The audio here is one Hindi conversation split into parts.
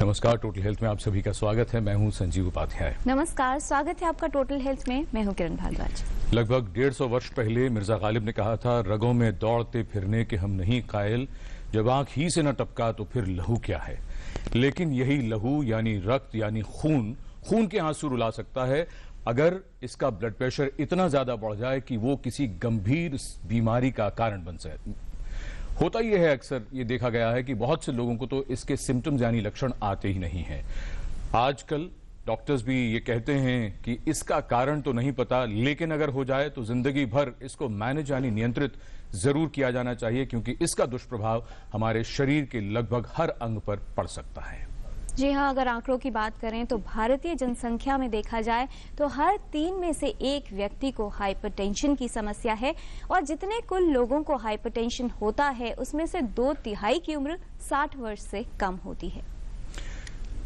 नमस्कार, टोटल हेल्थ में आप सभी का स्वागत है। मैं हूं संजीव उपाध्याय। नमस्कार, स्वागत है आपका टोटल हेल्थ में। मैं हूं किरण भारद्वाज। लगभग 150 वर्ष पहले मिर्जा गालिब ने कहा था, रगों में दौड़ते फिरने के हम नहीं कायल, जब आंख ही से न टपका तो फिर लहू क्या है। लेकिन यही लहू यानी रक्त यानी खून के आंसू रुला सकता है अगर इसका ब्लड प्रेशर इतना ज्यादा बढ़ जाए कि वो किसी गंभीर बीमारी का कारण बन जाए। होता यह है, अक्सर ये देखा गया है कि बहुत से लोगों को तो इसके सिम्टम्स यानी लक्षण आते ही नहीं हैं। आजकल डॉक्टर्स भी ये कहते हैं कि इसका कारण तो नहीं पता, लेकिन अगर हो जाए तो जिंदगी भर इसको मैनेज यानी नियंत्रित जरूर किया जाना चाहिए, क्योंकि इसका दुष्प्रभाव हमारे शरीर के लगभग हर अंग पर पड़ सकता है। जी हाँ, अगर आंकड़ों की बात करें तो भारतीय जनसंख्या में देखा जाए तो हर 3 में से 1 व्यक्ति को हाइपरटेंशन की समस्या है और जितने कुल लोगों को हाइपरटेंशन होता है उसमें से 2/3 की उम्र 60 वर्ष से कम होती है।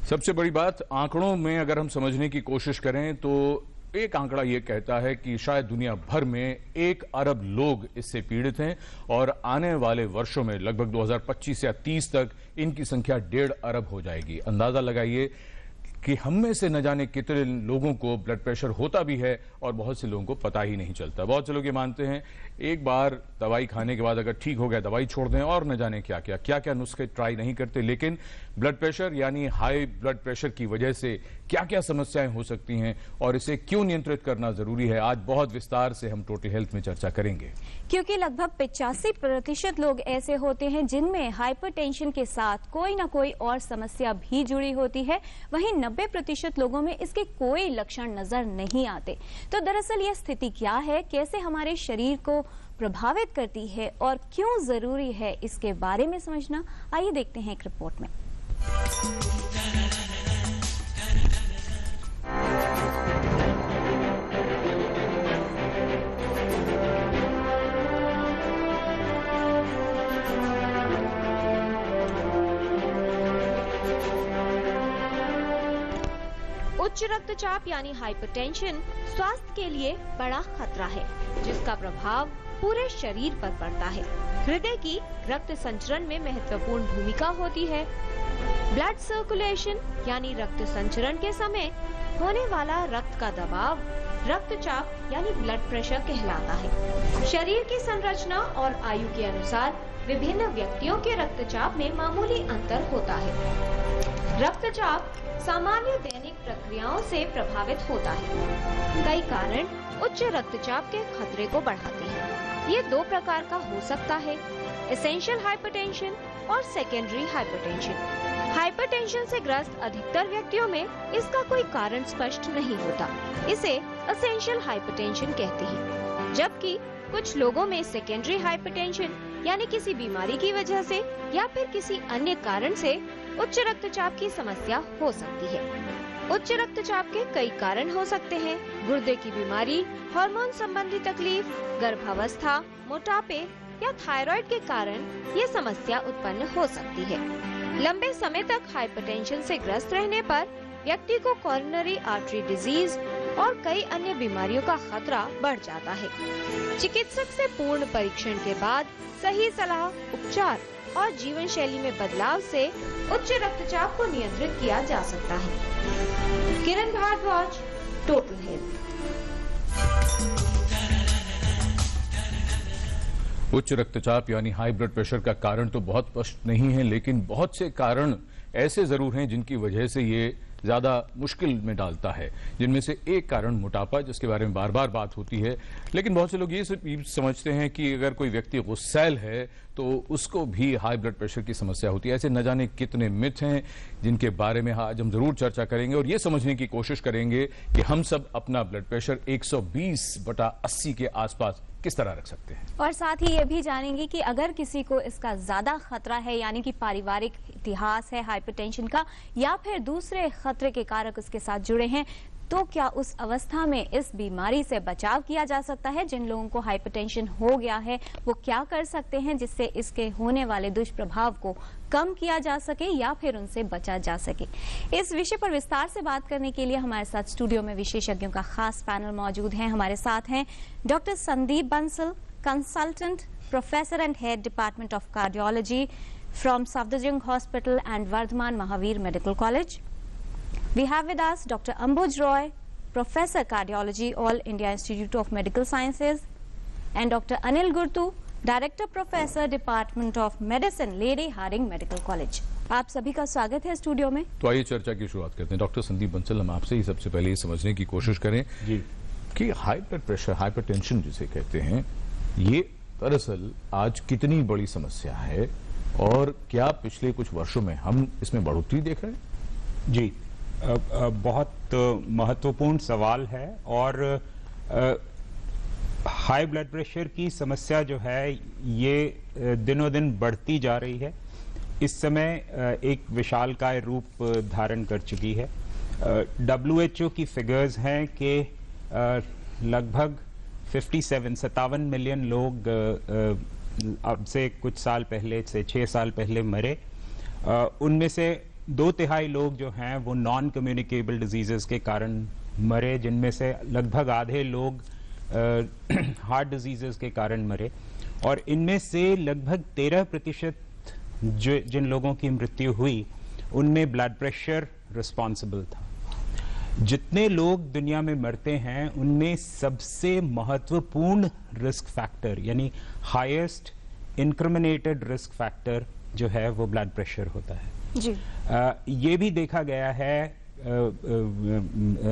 सबसे बड़ी बात, आंकड़ों में अगर हम समझने की कोशिश करें तो एक आंकड़ा यह कहता है कि शायद दुनिया भर में 1 अरब लोग इससे पीड़ित हैं और आने वाले वर्षों में लगभग 2025 या 30 तक इनकी संख्या 1.5 अरब हो जाएगी। अंदाजा लगाइए कि हम में से न जाने कितने लोगों को ब्लड प्रेशर होता भी है और बहुत से लोगों को पता ही नहीं चलता। बहुत से लोग ये मानते हैं एक बार दवाई खाने के बाद अगर ठीक हो गया दवाई छोड़ दें और न जाने क्या क्या नुस्खे ट्राई नहीं करते। लेकिन ब्लड प्रेशर यानी हाई ब्लड प्रेशर की वजह से क्या क्या समस्याएं हो सकती हैं और इसे क्यों नियंत्रित करना जरूरी है, आज बहुत विस्तार से हम टोटल हेल्थ में चर्चा करेंगे। क्योंकि लगभग 85% लोग ऐसे होते हैं जिनमें हाइपरटेंशन के साथ कोई ना कोई और समस्या भी जुड़ी होती है, वहीं 90% लोगों में इसके कोई लक्षण नजर नहीं आते। तो दरअसल ये स्थिति क्या है, कैसे हमारे शरीर को प्रभावित करती है और क्यों जरूरी है इसके बारे में समझना, आइए देखते हैं एक रिपोर्ट में। उच्च रक्तचाप यानी हाइपरटेंशन स्वास्थ्य के लिए बड़ा खतरा है, जिसका प्रभाव पूरे शरीर पर पड़ता है। हृदय की रक्त संचरण में महत्वपूर्ण भूमिका होती है। ब्लड सर्कुलेशन यानी रक्त संचरण के समय होने वाला रक्त का दबाव रक्तचाप यानी ब्लड प्रेशर कहलाता है। शरीर की संरचना और आयु के अनुसार विभिन्न व्यक्तियों के रक्तचाप में मामूली अंतर होता है। रक्तचाप सामान्य दैनिक प्रक्रियाओं से प्रभावित होता है। कई कारण उच्च रक्तचाप के खतरे को बढ़ाते हैं। ये 2 प्रकार का हो सकता है, एसेंशियल हाइपरटेंशन और सेकेंडरी हाइपरटेंशन। हाइपरटेंशन से ग्रस्त अधिकतर व्यक्तियों में इसका कोई कारण स्पष्ट नहीं होता, इसे एसेंशियल हाइपरटेंशन कहते हैं। जबकि कुछ लोगों में सेकेंडरी हाइपरटेंशन यानी किसी बीमारी की वजह से या फिर किसी अन्य कारण से उच्च रक्तचाप की समस्या हो सकती है। उच्च रक्तचाप के कई कारण हो सकते हैं। गुर्दे की बीमारी, हार्मोन संबंधी तकलीफ, गर्भावस्था, मोटापे या थायराइड के कारण ये समस्या उत्पन्न हो सकती है। लंबे समय तक हाइपरटेंशन से ग्रस्त रहने पर व्यक्ति को कोरोनरी आर्टरी डिजीज और कई अन्य बीमारियों का खतरा बढ़ जाता है। चिकित्सक से पूर्ण परीक्षण के बाद सही सलाह, उपचार और जीवन शैली में बदलाव से उच्च रक्तचाप को नियंत्रित किया जा सकता है। किरण भारद्वाज, टोटल हेल्थ। उच्च रक्तचाप यानी हाई ब्लड प्रेशर का कारण तो बहुत स्पष्ट नहीं है, लेकिन बहुत से कारण ऐसे जरूर हैं जिनकी वजह से ये ज्यादा मुश्किल में डालता है। जिनमें से एक कारण मोटापा, जिसके बारे में बार बार बात होती है। लेकिन बहुत से लोग ये समझते हैं कि अगर कोई व्यक्ति गुस्सैल है तो उसको भी हाई ब्लड प्रेशर की समस्या होती है। ऐसे न जाने कितने मिथ हैं जिनके बारे में आज हम जरूर चर्चा करेंगे और ये समझने की कोशिश करेंगे कि हम सब अपना ब्लड प्रेशर 120/80 के आसपास किस तरह रख सकते हैं। और साथ ही ये भी जानेंगे कि अगर किसी को इसका ज्यादा खतरा है, यानी कि पारिवारिक इतिहास है हाइपरटेंशन का या फिर दूसरे खतरे के कारक उसके साथ जुड़े हैं, तो क्या उस अवस्था में इस बीमारी से बचाव किया जा सकता है। जिन लोगों को हाइपरटेंशन हो गया है वो क्या कर सकते हैं जिससे इसके होने वाले दुष्प्रभाव को कम किया जा सके या फिर उनसे बचा जा सके। इस विषय पर विस्तार से बात करने के लिए हमारे साथ स्टूडियो में विशेषज्ञों का खास पैनल मौजूद है। हमारे साथ हैं doctor Sandeep Bansal, consultant professor and head department of cardiology, from Safdarjung Hospital and Vardhaman Mahavir Medical College. We have with us Dr. Ambuj Roy, Professor Cardiology, All India Institute of Medical Sciences, and Dr. Anil Gurtu, Director Professor Department of Medicine, Lady Hardinge Medical College. आप सभी का स्वागत है स्टूडियो में। तो आइए चर्चा की शुरुआत करते हैं। डॉक्टर संदीप बंसल, हम आपसे ही सबसे पहले ये समझने की कोशिश करें जी कि हाई ब्लड प्रेशर, हाइपरटेंशन जिसे कहते हैं, ये दरअसल आज कितनी बड़ी समस्या है और क्या पिछले कुछ वर्षों में हम इसमें बढ़ोतरी देख रहे हैं? जी, बहुत महत्वपूर्ण सवाल है और हाई ब्लड प्रेशर की समस्या जो है ये दिनों दिन बढ़ती जा रही है। इस समय एक विशालकाय रूप धारण कर चुकी है। WHO की फिगर्स हैं कि लगभग 57 मिलियन लोग अब से कुछ साल पहले से 6 साल पहले मरे। उनमें से 2/3 लोग जो हैं वो नॉन कम्युनिकेबल डिजीजेस के कारण मरे, जिनमें से लगभग आधे लोग हार्ट डिजीजेस के कारण मरे और इनमें से लगभग 13% जिन लोगों की मृत्यु हुई उनमें ब्लड प्रेशर रिस्पॉन्सिबल था। जितने लोग दुनिया में मरते हैं उनमें सबसे महत्वपूर्ण रिस्क फैक्टर यानी हाईएस्ट इंक्रिमिनेटेड रिस्क फैक्टर जो है वो ब्लड प्रेशर होता है जी। ये भी देखा गया है,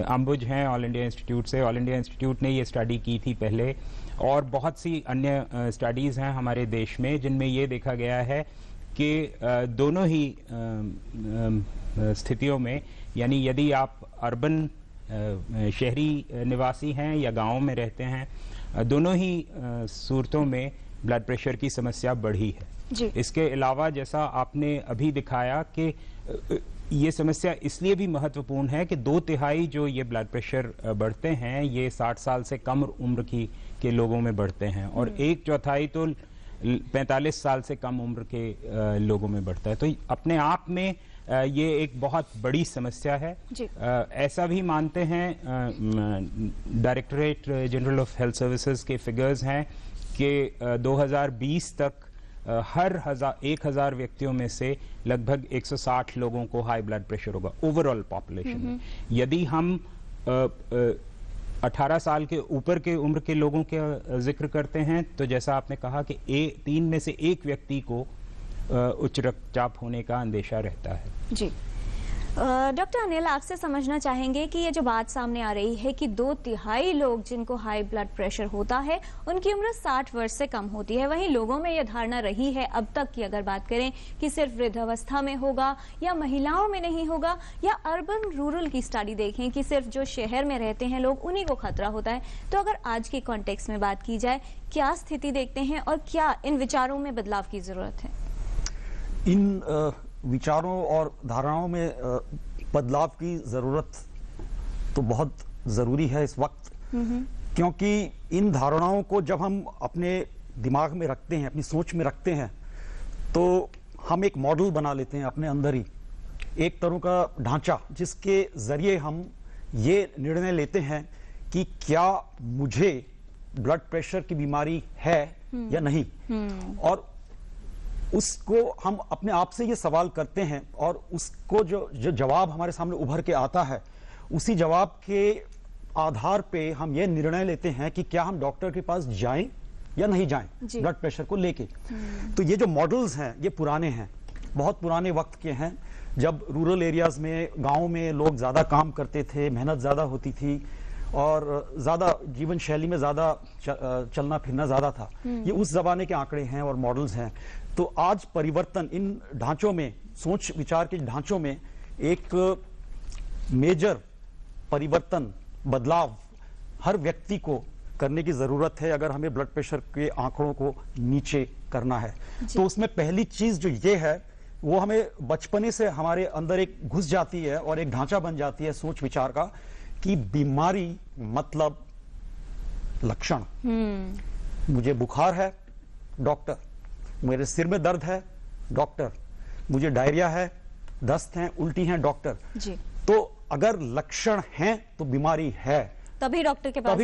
अंबुज हैं ऑल इंडिया इंस्टीट्यूट से, ऑल इंडिया इंस्टीट्यूट ने ये स्टडी की थी पहले और बहुत सी अन्य स्टडीज हैं हमारे देश में जिनमें ये देखा गया है कि दोनों ही स्थितियों में, यानी यदि आप अर्बन शहरी निवासी हैं या गांवों में रहते हैं, दोनों ही सूरतों में ब्लड प्रेशर की समस्या बढ़ी है जी। इसके अलावा जैसा आपने अभी दिखाया कि ये समस्या इसलिए भी महत्वपूर्ण है कि 2/3 जो ये ब्लड प्रेशर बढ़ते हैं ये 60 साल से कम उम्र के लोगों में बढ़ते हैं और 1/4 तो 45 साल से कम उम्र के लोगों में बढ़ता है। तो अपने आप में ये एक बहुत बड़ी समस्या है। ऐसा भी मानते हैं directorate general of health services के फिगर्स हैं कि 2020 तक हर 1000 व्यक्तियों में से लगभग 160 लोगों को हाई ब्लड प्रेशर होगा ओवरऑल पॉपुलेशन में। यदि हम 18 साल के ऊपर के उम्र के लोगों के जिक्र करते हैं तो जैसा आपने कहा कि 3 में से 1 व्यक्ति को उच्च रक्तचाप होने का अंदेशा रहता है जी। डॉक्टर अनिल, आपसे समझना चाहेंगे कि ये जो बात सामने आ रही है कि 2/3 लोग जिनको हाई ब्लड प्रेशर होता है उनकी उम्र 60 वर्ष से कम होती है, वहीं लोगों में यह धारणा रही है अब तक की अगर बात करें कि सिर्फ वृद्धावस्था में होगा या महिलाओं में नहीं होगा, या अर्बन रूरल की स्टडी देखें कि सिर्फ जो शहर में रहते हैं लोग उन्हीं को खतरा होता है। तो अगर आज के कॉन्टेक्स्ट में बात की जाए, क्या स्थिति देखते हैं और क्या इन विचारों में बदलाव की जरूरत है? इन विचारों और धारणाओं में बदलाव की जरूरत तो बहुत जरूरी है इस वक्त, क्योंकि इन धारणाओं को जब हम अपने दिमाग में रखते हैं, अपनी सोच में रखते हैं, तो हम एक मॉडल बना लेते हैं अपने अंदर ही, एक तरह का ढांचा जिसके जरिए हम ये निर्णय लेते हैं कि क्या मुझे ब्लड प्रेशर की बीमारी है या नहीं। और उसको हम अपने आप से ये सवाल करते हैं और उसको जो जवाब हमारे सामने उभर के आता है, उसी जवाब के आधार पे हम ये निर्णय लेते हैं कि क्या हम डॉक्टर के पास जाएं या नहीं जाएं ब्लड प्रेशर को लेके। तो ये जो मॉडल्स हैं ये पुराने हैं, बहुत पुराने वक्त के हैं, जब रूरल एरियाज में, गाँव में लोग ज्यादा काम करते थे, मेहनत ज्यादा होती थी और ज्यादा जीवन शैली में ज्यादा चलना फिरना ज्यादा था। ये उस जमाने के आंकड़े हैं और मॉडल्स हैं। तो आज परिवर्तन इन ढांचों में, सोच विचार के ढांचों में एक मेजर परिवर्तन, बदलाव हर व्यक्ति को करने की जरूरत है अगर हमें ब्लड प्रेशर के आंकड़ों को नीचे करना है। तो उसमें पहली चीज जो ये है वो हमें बचपने से हमारे अंदर एक घुस जाती है और एक ढांचा बन जाती है सोच विचार का कि बीमारी मतलब लक्षण। मुझे बुखार है, डॉक्टर। मेरे सिर में दर्द है, डॉक्टर। मुझे डायरिया है, दस्त है, उल्टी है, डॉक्टर जी। तो अगर लक्षण हैं तो बीमारी है, तभी डॉक्टर के पास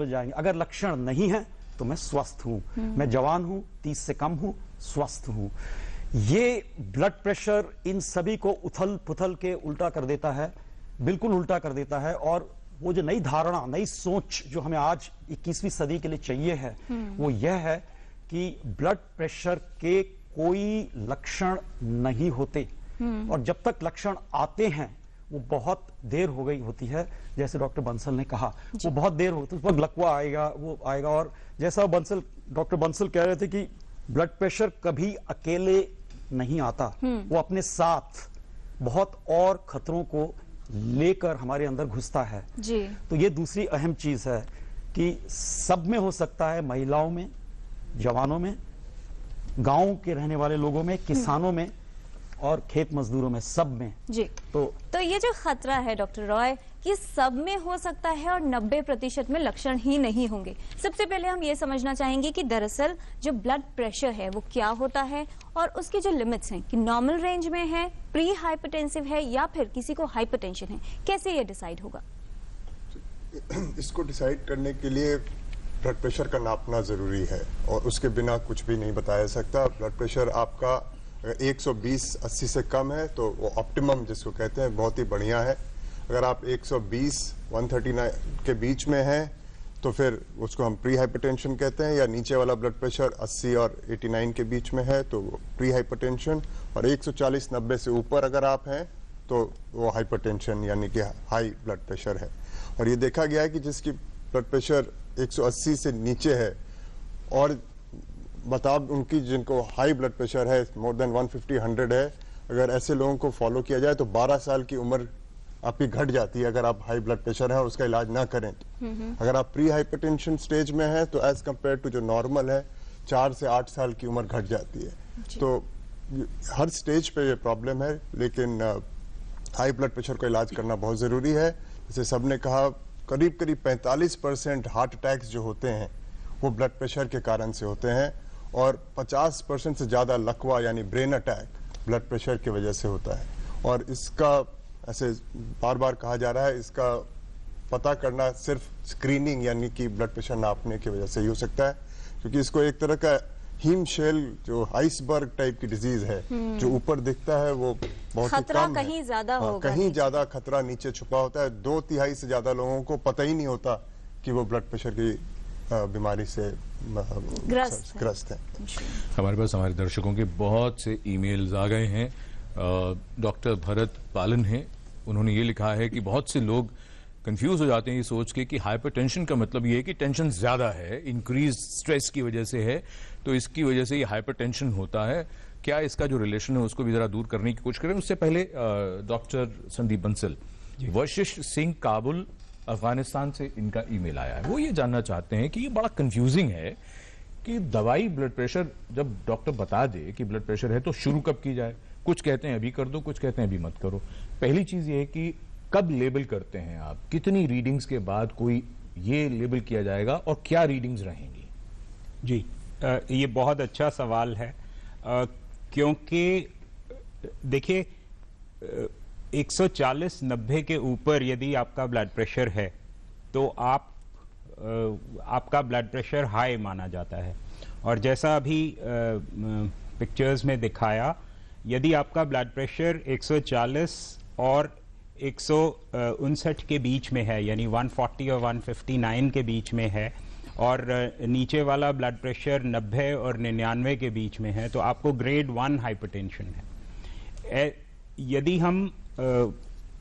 जाएंगे। अगर लक्षण नहीं है तो मैं स्वस्थ हूं, मैं जवान हूं, 30 से कम हूं, स्वस्थ हूं। ये ब्लड प्रेशर इन सभी को उथल पुथल के उल्टा कर देता है, बिल्कुल उल्टा कर देता है। और वो जो नई धारणा, नई सोच जो हमें आज 21वीं सदी के लिए चाहिए है, वो यह है कि ब्लड प्रेशर के कोई लक्षण नहीं होते, और जब तक लक्षण आते हैं वो बहुत देर हो गई होती है। जैसे डॉक्टर बंसल ने कहा, वो बहुत देर होती है, उस वक्त लकवा आएगा, वो आएगा। और जैसा डॉक्टर बंसल कह रहे थे कि ब्लड प्रेशर कभी अकेले नहीं आता, वो अपने साथ बहुत और खतरों को लेकर हमारे अंदर घुसता है जी। तो ये दूसरी अहम चीज है कि सब में हो सकता है, महिलाओं में, जवानों में, गांव के रहने वाले लोगों में, किसानों में और खेत मजदूरों में, सब में जी। तो ये जो खतरा है डॉक्टर रॉय कि सब में हो सकता है और 90% में लक्षण ही नहीं होंगे, सबसे पहले हम ये समझना चाहेंगे कि दरअसल जो ब्लड प्रेशर है वो क्या होता है और उसके जो लिमिट्स हैं कि नॉर्मल रेंज में है, प्री हाइपरटेंसिव है या फिर किसी को हाइपरटेंशन है, कैसे ये डिसाइड होगा? इसको डिसाइड करने के लिए ब्लड प्रेशर का नापना जरूरी है और उसके बिना कुछ भी नहीं बताया जा सकता। ब्लड प्रेशर आपका 120/80 से कम है तो वो ऑप्टिमम जिसको कहते हैं बहुत ही बढ़िया है। अगर आप 120-139 के बीच में हैं तो फिर उसको हम प्री हाइपरटेंशन कहते हैं, या नीचे वाला ब्लड प्रेशर 80 और 89 के बीच में है तो प्री हाइपरटेंशन, और 140-90 से ऊपर अगर आप हैं तो वो हाइपरटेंशन यानी कि हाई ब्लड प्रेशर है। और ये देखा गया है कि जिसकी ब्लड प्रेशर 180 से नीचे है और बताओ उनकी जिनको हाई ब्लड प्रेशर है मोर देन 150-100 है, अगर ऐसे लोगों को फॉलो किया जाए तो 12 साल की उम्र आपकी घट जाती है अगर आप हाई ब्लड प्रेशर है और उसका इलाज ना करें तो। अगर आप प्री हाइपरटेंशन स्टेज में है तो एज कंपेयर टू जो नॉर्मल है 4 से 8 साल की उम्र घट जाती है। तो हर स्टेज पे ये प्रॉब्लम है, लेकिन हाई ब्लड प्रेशर का इलाज करना बहुत जरूरी है। जैसे सबने कहा, करीब 45% हार्ट अटैक्स जो होते हैं वो ब्लड प्रेशर के कारण से होते हैं और 50% से ज्यादा लकवा यानी ब्रेन अटैक ब्लड प्रेशर की वजह से होता है। और इसका ऐसे बार बार कहा जा रहा है, इसका पता करना सिर्फ स्क्रीनिंग यानी कि ब्लड प्रेशर नापने की वजह से ही हो सकता है, क्योंकि इसको एक तरह का हीम शेल जो आइसबर्ग टाइप की डिजीज है, जो ऊपर दिखता है वो बहुत ही कम है, कहीं ज्यादा होगा, कहीं ज्यादा खतरा नीचे छुपा होता है। 2/3 से ज्यादा लोगों को पता ही नहीं होता कि वो ब्लड प्रेशर की बीमारी से ग्रस्त है। हमारे पास हमारे दर्शकों के बहुत से ईमेल्स आ गए हैं। डॉक्टर भरत पालन हैं, उन्होंने ये लिखा है कि बहुत से लोग कंफ्यूज हो जाते हैं ये सोच के कि हाइपरटेंशन का मतलब ये है कि टेंशन ज्यादा है, इंक्रीज स्ट्रेस की वजह से है, तो इसकी वजह से ये हाइपरटेंशन होता है। क्या इसका जो रिलेशन है उसको भी जरा दूर करने की कोशिश करें। उससे पहले डॉक्टर संदीप बंसल, वशिष्ठ सिंह काबुल अफगानिस्तान से इनका ईमेल आया है। वो ये जानना चाहते हैं कि ये बड़ा कंफ्यूजिंग है कि दवाई ब्लड प्रेशर जब डॉक्टर बता दे कि ब्लड प्रेशर है तो शुरू कब की जाए। कुछ कहते हैं अभी कर दो, कुछ कहते हैं अभी मत करो। पहली चीज ये है कि कब लेबल करते हैं आप, कितनी रीडिंग्स के बाद कोई ये लेबल किया जाएगा और क्या रीडिंग्स रहेंगी? जी, ये बहुत अच्छा सवाल है, क्योंकि देखिए 140/90 के ऊपर यदि आपका ब्लड प्रेशर है तो आपका ब्लड प्रेशर हाई माना जाता है। और जैसा अभी पिक्चर्स में दिखाया, यदि आपका ब्लड प्रेशर 140 और 159 के बीच में है, यानी 140 और 159 के बीच में है, और नीचे वाला ब्लड प्रेशर 90 और 99 के बीच में है, तो आपको ग्रेड 1 हाइपरटेंशन है। यदि हम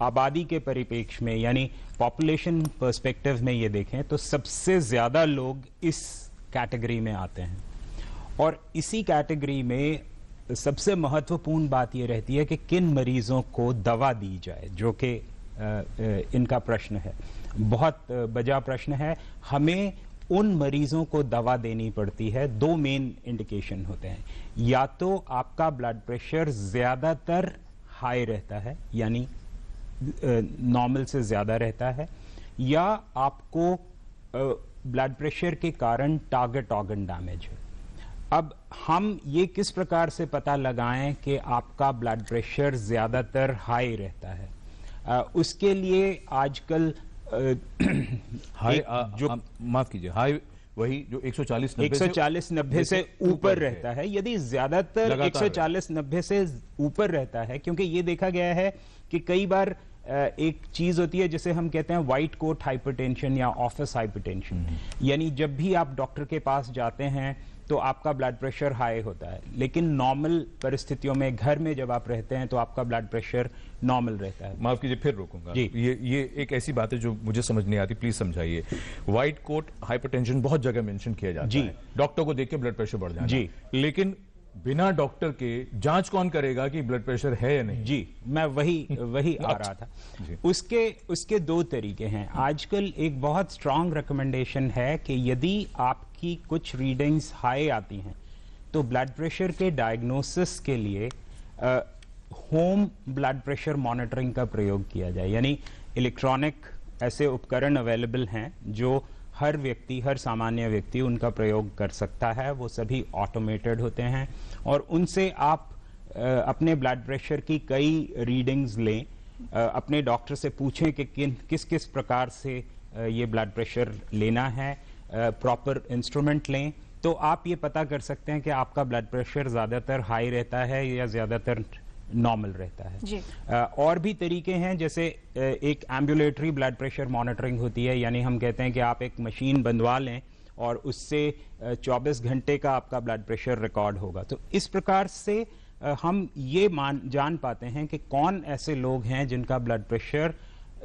आबादी के परिप्रेक्ष्य में यानी पॉपुलेशन पर्सपेक्टिव में ये देखें तो सबसे ज्यादा लोग इस कैटेगरी में आते हैं। और इसी कैटेगरी में सबसे महत्वपूर्ण बात यह रहती है कि किन मरीजों को दवा दी जाए, जो कि इनका प्रश्न है, बहुत बजा प्रश्न है। हमें उन मरीजों को दवा देनी पड़ती है, 2 मेन इंडिकेशन होते हैं। या तो आपका ब्लड प्रेशर ज्यादातर हाई रहता है यानी नॉर्मल से ज्यादा रहता है, या आपको ब्लड प्रेशर के कारण टारगेट ऑर्गन डैमेज है। अब हम ये किस प्रकार से पता लगाएं कि आपका ब्लड प्रेशर ज्यादातर हाई रहता है? उसके लिए आजकल हाई, माफ कीजिए, हाई वही जो 140-90 140-90 से ऊपर रहता है। यदि ज्यादातर 140-90 से ऊपर रहता है, क्योंकि ये देखा गया है कि कई बार एक चीज होती है जिसे हम कहते हैं व्हाइट कोट हाइपरटेंशन या ऑफिस हाइपरटेंशन, यानी जब भी आप डॉक्टर के पास जाते हैं तो आपका ब्लड प्रेशर हाई होता है, लेकिन नॉर्मल परिस्थितियों में घर में जब आप रहते हैं तो आपका ब्लड प्रेशर नॉर्मल रहता है। माफ कीजिए, फिर रोकूंगा जी। ये एक ऐसी बात है जो मुझे समझ नहीं आती, प्लीज समझाइए। व्हाइट कोट हाइपरटेंशन बहुत जगह मेंशन किया जाता जी। है, डॉक्टर को देख के ब्लड प्रेशर बढ़ जाना जी। लेकिन बिना डॉक्टर के जांच कौन करेगा कि ब्लड प्रेशर है या नहीं? जी, मैं वही आ रहा था। उसके दो तरीके हैं। आजकल एक बहुत स्ट्रांग रिकमेंडेशन है कि यदि आपकी कुछ रीडिंग्स हाई आती हैं तो ब्लड प्रेशर के डायग्नोसिस के लिए होम ब्लड प्रेशर मॉनिटरिंग का प्रयोग किया जाए, यानी इलेक्ट्रॉनिक ऐसे उपकरण अवेलेबल हैं जो हर सामान्य व्यक्ति उनका प्रयोग कर सकता है। वो सभी ऑटोमेटेड होते हैं और उनसे आप अपने ब्लड प्रेशर की कई रीडिंग्स लें, अपने डॉक्टर से पूछें कि किस किस प्रकार से ये ब्लड प्रेशर लेना है, प्रॉपर इंस्ट्रूमेंट लें, तो आप ये पता कर सकते हैं कि आपका ब्लड प्रेशर ज्यादातर हाई रहता है या ज्यादातर नॉर्मल रहता है। जी। और भी तरीके हैं, जैसे एक एम्बुलेटरी ब्लड प्रेशर मॉनिटरिंग होती है, यानी हम कहते हैं कि आप एक मशीन बंधवा लें और उससे 24 घंटे का आपका ब्लड प्रेशर रिकॉर्ड होगा। तो इस प्रकार से हम ये जान पाते हैं कि कौन ऐसे लोग हैं जिनका ब्लड प्रेशर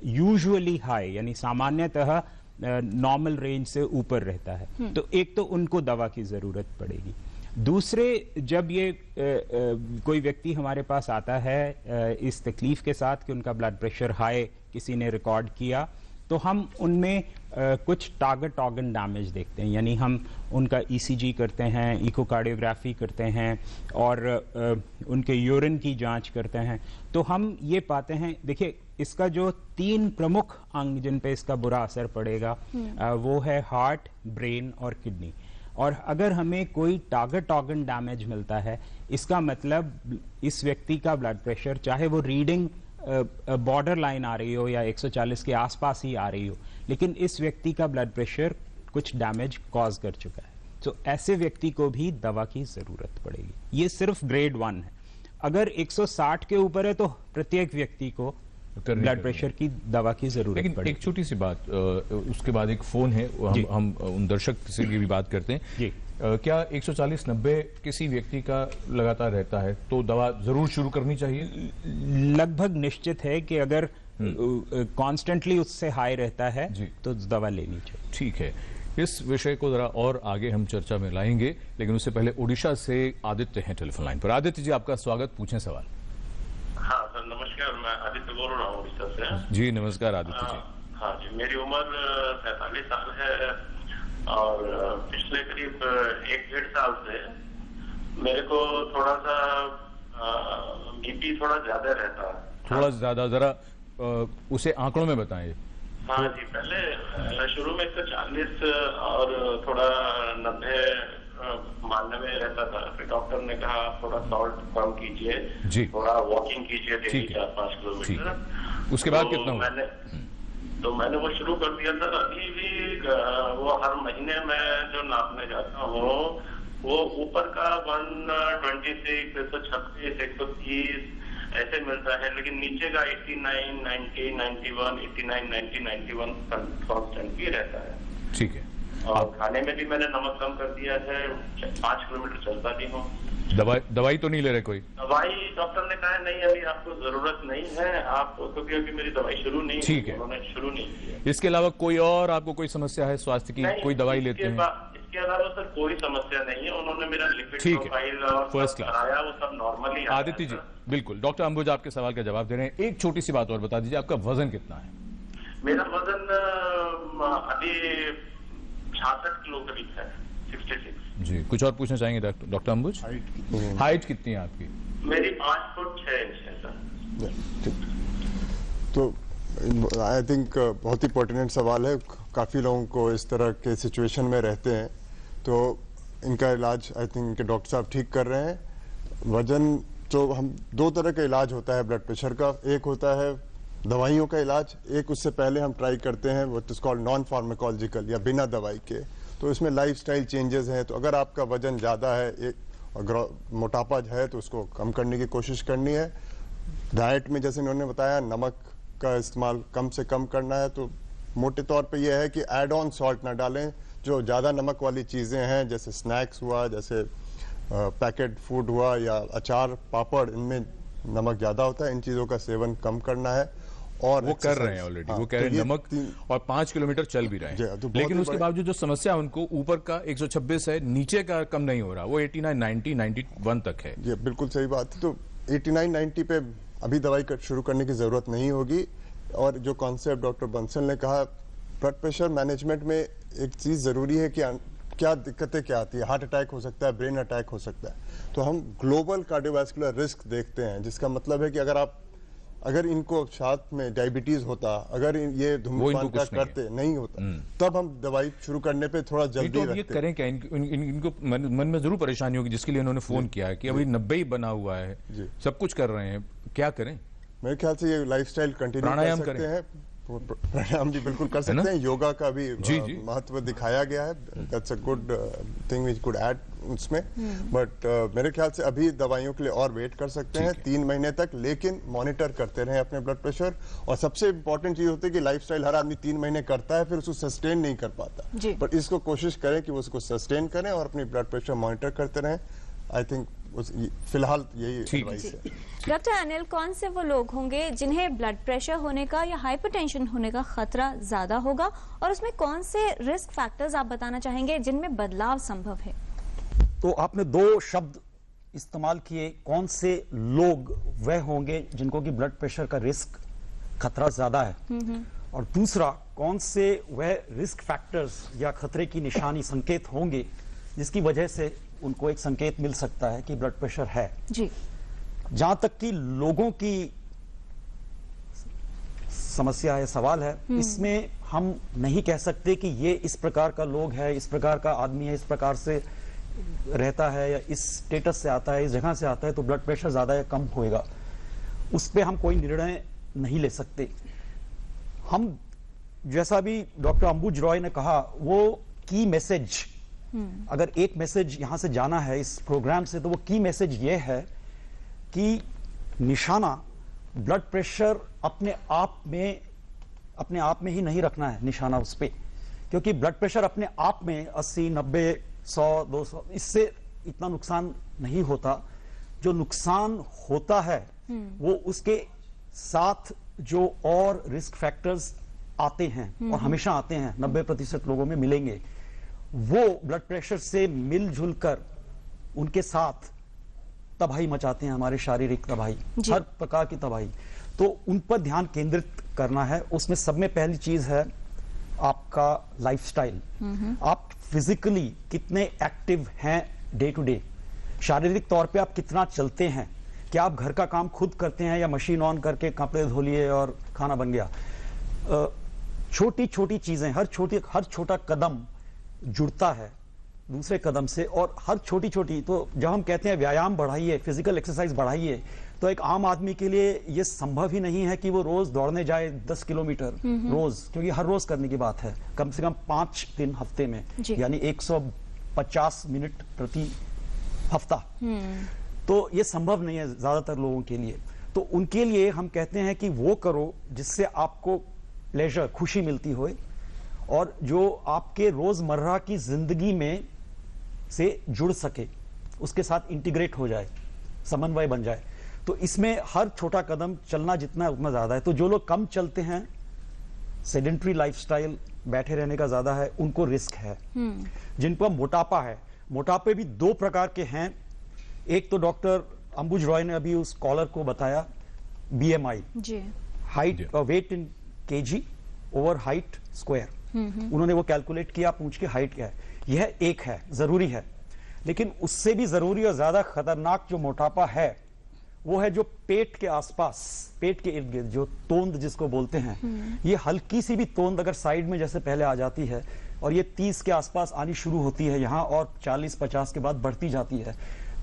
यूजुअली हाई यानी सामान्यतः नॉर्मल रेंज से ऊपर रहता है। तो एक तो उनको दवा की जरूरत पड़ेगी। दूसरे, जब ये कोई व्यक्ति हमारे पास आता है इस तकलीफ के साथ कि उनका ब्लड प्रेशर हाई किसी ने रिकॉर्ड किया, तो हम उनमें कुछ टारगेट ऑर्गन डैमेज देखते हैं, यानी हम उनका ईसीजी करते हैं, इकोकार्डियोग्राफी करते हैं और उनके यूरिन की जांच करते हैं। तो हम ये पाते हैं, देखिए इसका जो 3 प्रमुख अंग जिन पे इसका बुरा असर पड़ेगा वो है हार्ट, ब्रेन और किडनी। और अगर हमें कोई टारगेट ऑर्गन डैमेज मिलता है, इसका मतलब इस व्यक्ति का ब्लड प्रेशर, चाहे वो रीडिंग बॉर्डर लाइन आ रही हो या 140 के आसपास ही आ रही हो, लेकिन इस व्यक्ति का ब्लड प्रेशर कुछ डैमेज कॉज कर चुका है, तो ऐसे व्यक्ति को भी दवा की जरूरत पड़ेगी। ये सिर्फ ग्रेड 1 है। अगर 160 के ऊपर है तो प्रत्येक व्यक्ति को ब्लड प्रेशर की दवा की जरूरत लेकिन पड़ेगी। एक छोटी सी बात, उसके बाद एक फोन है, हम उन दर्शक से भी बात करते हैं जी। क्या 140-90 किसी व्यक्ति का लगातार रहता है तो दवा जरूर शुरू करनी चाहिए? लगभग निश्चित है कि अगर कॉन्स्टेंटली उससे हाई रहता है तो दवा लेनी चाहिए। ठीक है, इस विषय को जरा और आगे हम चर्चा में लाएंगे, लेकिन उससे पहले ओडिशा से आदित्य हैं टेलीफोन लाइन पर। आदित्य जी, आपका स्वागत, पूछें सवाल। हाँ सर, नमस्कार, मैं आदित्य बोल रहा हूँ उड़ीसा से। जी नमस्कार आदित्य जी। हाँ जी, मेरी उम्र 47 साल है और पिछले करीब 1-1.5 साल से मेरे को थोड़ा सा बीपी थोड़ा ज्यादा रहता है। थोड़ा ज्यादा, जरा उसे आंकड़ों में बताएं। हाँ जी, पहले शुरू में 140 और थोड़ा 90-92 रहता था। फिर डॉक्टर ने कहा थोड़ा सॉल्ट कम कीजिए, थोड़ा वॉकिंग कीजिए डेली 4-5 किलोमीटर। उसके बाद कितना हुआ? मैंने वो शुरू कर दिया था। अभी भी वो हर महीने में जो नापने जाता हूँ वो ऊपर का 126, 126, 130 ऐसे मिलता है, लेकिन नीचे का 89, 90, 91, 89, 90, 91 कॉन्स्टेंट ही रहता है। ठीक है। और खाने में भी मैंने नमक कम कर दिया है, 5 किलोमीटर चलता भी हूँ। दवाई तो नहीं ले रहे कोई? दवाई डॉक्टर ने कहा नहीं, अभी आपको जरूरत नहीं है, आप, क्योंकि अभी मेरी दवाई शुरू नहीं, ठीक है, उन्होंने शुरू नहीं किया। इसके अलावा कोई और आपको कोई समस्या है स्वास्थ्य की? कोई दवाई लेते हैं? इसके अलावा सर कोई समस्या नहीं है। उन्होंने मेरा लिपिड प्रोफाइल और फर्स्ट क्लास कराया, वो सब नॉर्मली। आदित्य जी बिल्कुल, डॉक्टर अंबुज आपके सवाल का जवाब दे रहे हैं। एक छोटी सी बात और बता दीजिए, आपका वजन कितना है? मेरा वजन अभी 66 किलो करीब है, 66। जी, कुछ और पूछना चाहेंगे डॉक्टर अंबुज? हाइट कितनी है आपकी? मेरी 5 फुट 6 इंच है सर। तो आई थिंक बहुत ही पर्टिनेंट सवाल है। काफ़ी लोगों को इस तरह के सिचुएशन में रहते हैं, तो इनका इलाज आई थिंक इनके डॉक्टर साहब ठीक कर रहे हैं। वजन तो हम 2 तरह का इलाज होता है ब्लड प्रेशर का। एक होता है दवाइयों का इलाज, एक उससे पहले हम ट्राई करते हैं what is called non pharmacological या बिना दवाई के। तो इसमें लाइफस्टाइल चेंजेस हैं। तो अगर आपका वजन ज़्यादा है, अगर मोटापा है, तो उसको कम करने की कोशिश करनी है। डाइट में जैसे इन्होंने बताया, नमक का इस्तेमाल कम से कम करना है। तो मोटे तौर पे यह है कि ऐड ऑन सॉल्ट ना डालें। जो ज़्यादा नमक वाली चीज़ें हैं, जैसे स्नैक्स हुआ, जैसे पैकेट फूड हुआ, या अचार पापड़, इनमें नमक ज़्यादा होता है। इन चीज़ों का सेवन कम करना है। और वो कर रहे हैं ऑलरेडी, वो कह रहे हैं नमक, और 5 किलोमीटर चल भी रहे हैं, तो लेकिन उसके बावजूद जो समस्या उनको ऊपर का 126 है, नीचे का कम नहीं हो रहा, वो 89, 90, 91 तक है। ये बिल्कुल सही बात है। तो 89, 90 पे अभी दवाई शुरू करने की जरूरत नहीं होगी। और जो कॉन्सेप्ट डॉक्टर बंसल ने कहा, ब्लड प्रेशर मैनेजमेंट में एक चीज जरूरी है कि क्या दिक्कतें क्या आती है। हार्ट अटैक हो सकता है, ब्रेन अटैक हो सकता है। तो हम ग्लोबल कार्डियोवैस्कुलर रिस्क देखते हैं, जिसका मतलब है कि अगर इनको साथ में डायबिटीज होता, अगर ये धूम्रपान का करते नहीं होता, तब हम दवाई शुरू करने पे थोड़ा जल्दी रखते। ये करें क्या? इनको मन में जरूर परेशानी होगी, जिसके लिए उन्होंने फोन किया है कि अभी 90 ही बना हुआ है, सब कुछ कर रहे हैं, क्या करें? मेरे ख्याल से ये लाइफस्टाइल कंटिन्यू कर सकते हैं। प्राणायाम भी बिल्कुल कर सकते हैं। योगा का भी महत्व दिखाया गया है। That's a good thing which could add उसमें। बट मेरे ख्याल से अभी दवाइयों के लिए और वेट कर सकते हैं 3 महीने तक, लेकिन मॉनिटर करते रहें अपने ब्लड प्रेशर। और सबसे इंपॉर्टेंट चीज होती है कि लाइफस्टाइल हर आदमी 3 महीने करता है, फिर उसको सस्टेन नहीं कर पाता। पर इसको कोशिश करें कि वो उसको सस्टेन करें और अपनी ब्लड प्रेशर मॉनिटर करते रहें। आई थिंक फिलहाल यही एडवाइस है। डॉक्टर अनिल, कौन से वो लोग होंगे जिन्हें ब्लड प्रेशर होने का या हाइपरटेंशन होने का खतरा ज्यादा होगा, और उसमें कौन से रिस्क फैक्टर्स आप बताना चाहेंगे जिनमें बदलाव संभव है? तो आपने 2 शब्द इस्तेमाल किए, कौन से लोग वह होंगे जिनको कि ब्लड प्रेशर का रिस्क खतरा ज्यादा है, और दूसरा कौन से वह रिस्क फैक्टर्स या खतरे की निशानी संकेत होंगे जिसकी वजह से उनको एक संकेत मिल सकता है कि ब्लड प्रेशर है। जी। जहां तक कि लोगों की समस्या है, सवाल है, इसमें हम नहीं कह सकते कि ये इस प्रकार का लोग है, इस प्रकार का आदमी है, इस प्रकार से रहता है, या इस स्टेटस से आता है, इस जगह से आता है, तो ब्लड प्रेशर ज्यादा या कम होएगा। उस पर हम कोई निर्णय नहीं ले सकते। हम, जैसा भी डॉक्टर अंबुज रॉय ने कहा, वो की मैसेज, अगर एक मैसेज यहां से जाना है इस प्रोग्राम से, तो वो की मैसेज ये है कि निशाना ब्लड प्रेशर अपने आप में ही नहीं रखना है निशाना उस पे, क्योंकि ब्लड प्रेशर अपने आप में 80, 90, 100, 200 इससे इतना नुकसान नहीं होता। जो नुकसान होता है वो उसके साथ जो और रिस्क फैक्टर्स आते हैं, और हमेशा आते हैं, 90% लोगों में मिलेंगे, वो ब्लड प्रेशर से मिलजुल कर उनके साथ तबाही मचाते हैं, हमारे शारीरिक तबाही, हर प्रकार की तबाही। तो उन पर ध्यान केंद्रित करना है। उसमें सब में पहली चीज है आपका लाइफस्टाइल। आप फिजिकली कितने एक्टिव हैं डे टू डे, शारीरिक तौर पे आप कितना चलते हैं, क्या आप घर का काम खुद करते हैं या मशीन ऑन करके कपड़े धो लिए और खाना बन गया। छोटी छोटी चीजें, हर छोटा कदम जुड़ता है दूसरे कदम से, और हर छोटी छोटी, तो जब हम कहते हैं व्यायाम बढ़ाइए, फिजिकल एक्सरसाइज बढ़ाइए, तो एक आम आदमी के लिए यह संभव ही नहीं है कि वो रोज दौड़ने जाए 10 किलोमीटर रोज, क्योंकि हर रोज करने की बात है, कम से कम 5 दिन हफ्ते में, यानी 150 मिनट प्रति हफ्ता। तो ये संभव नहीं है ज्यादातर लोगों के लिए। तो उनके लिए हम कहते हैं कि वो करो जिससे आपको प्लेजर, खुशी मिलती हो, और जो आपके रोजमर्रा की जिंदगी में से जुड़ सके, उसके साथ इंटीग्रेट हो जाए, समन्वय बन जाए। तो इसमें हर छोटा कदम चलना जितना है उतना ज्यादा है। तो जो लोग कम चलते हैं, सेडेंट्री लाइफस्टाइल, बैठे रहने का ज्यादा है, उनको रिस्क है। जिनको मोटापा है, मोटापे भी 2 प्रकार के हैं। एक तो डॉक्टर अंबुज रॉय ने अभी उस कॉलर को बताया, BMI, हाइट, वेट इन केजी ओवर हाइट स्क्वायर, उन्होंने वो कैलकुलेट किया, पूछ के हाइट क्या है। यह एक है, जरूरी है, लेकिन उससे भी जरूरी और ज्यादा खतरनाक जो मोटापा है वो है जो पेट के आसपास, पेट के इर्द गिर्द, जो तोंद जिसको बोलते हैं। ये हल्की सी भी तोंद अगर साइड में जैसे पहले आ जाती है, और ये 30 के आसपास आनी शुरू होती है यहाँ, और 40-50 के बाद बढ़ती जाती है,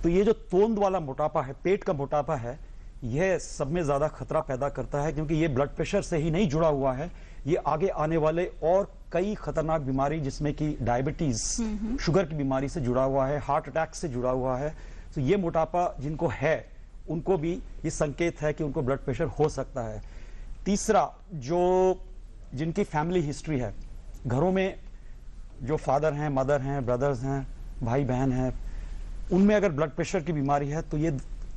तो ये जो तोंद वाला मोटापा है, पेट का मोटापा है, यह सब में ज्यादा खतरा पैदा करता है, क्योंकि ये ब्लड प्रेशर से ही नहीं जुड़ा हुआ है, ये आगे आने वाले और कई खतरनाक बीमारी जिसमें कि डायबिटीज, शुगर की बीमारी से जुड़ा हुआ है, हार्ट अटैक से जुड़ा हुआ है। तो ये मोटापा जिनको है उनको भी ये संकेत है कि उनको ब्लड प्रेशर हो सकता है। तीसरा, जो जिनकी फैमिली हिस्ट्री है, घरों में जो फादर हैं, मदर हैं, ब्रदर्स हैं, भाई बहन हैं, उनमें अगर ब्लड प्रेशर की बीमारी है तो ये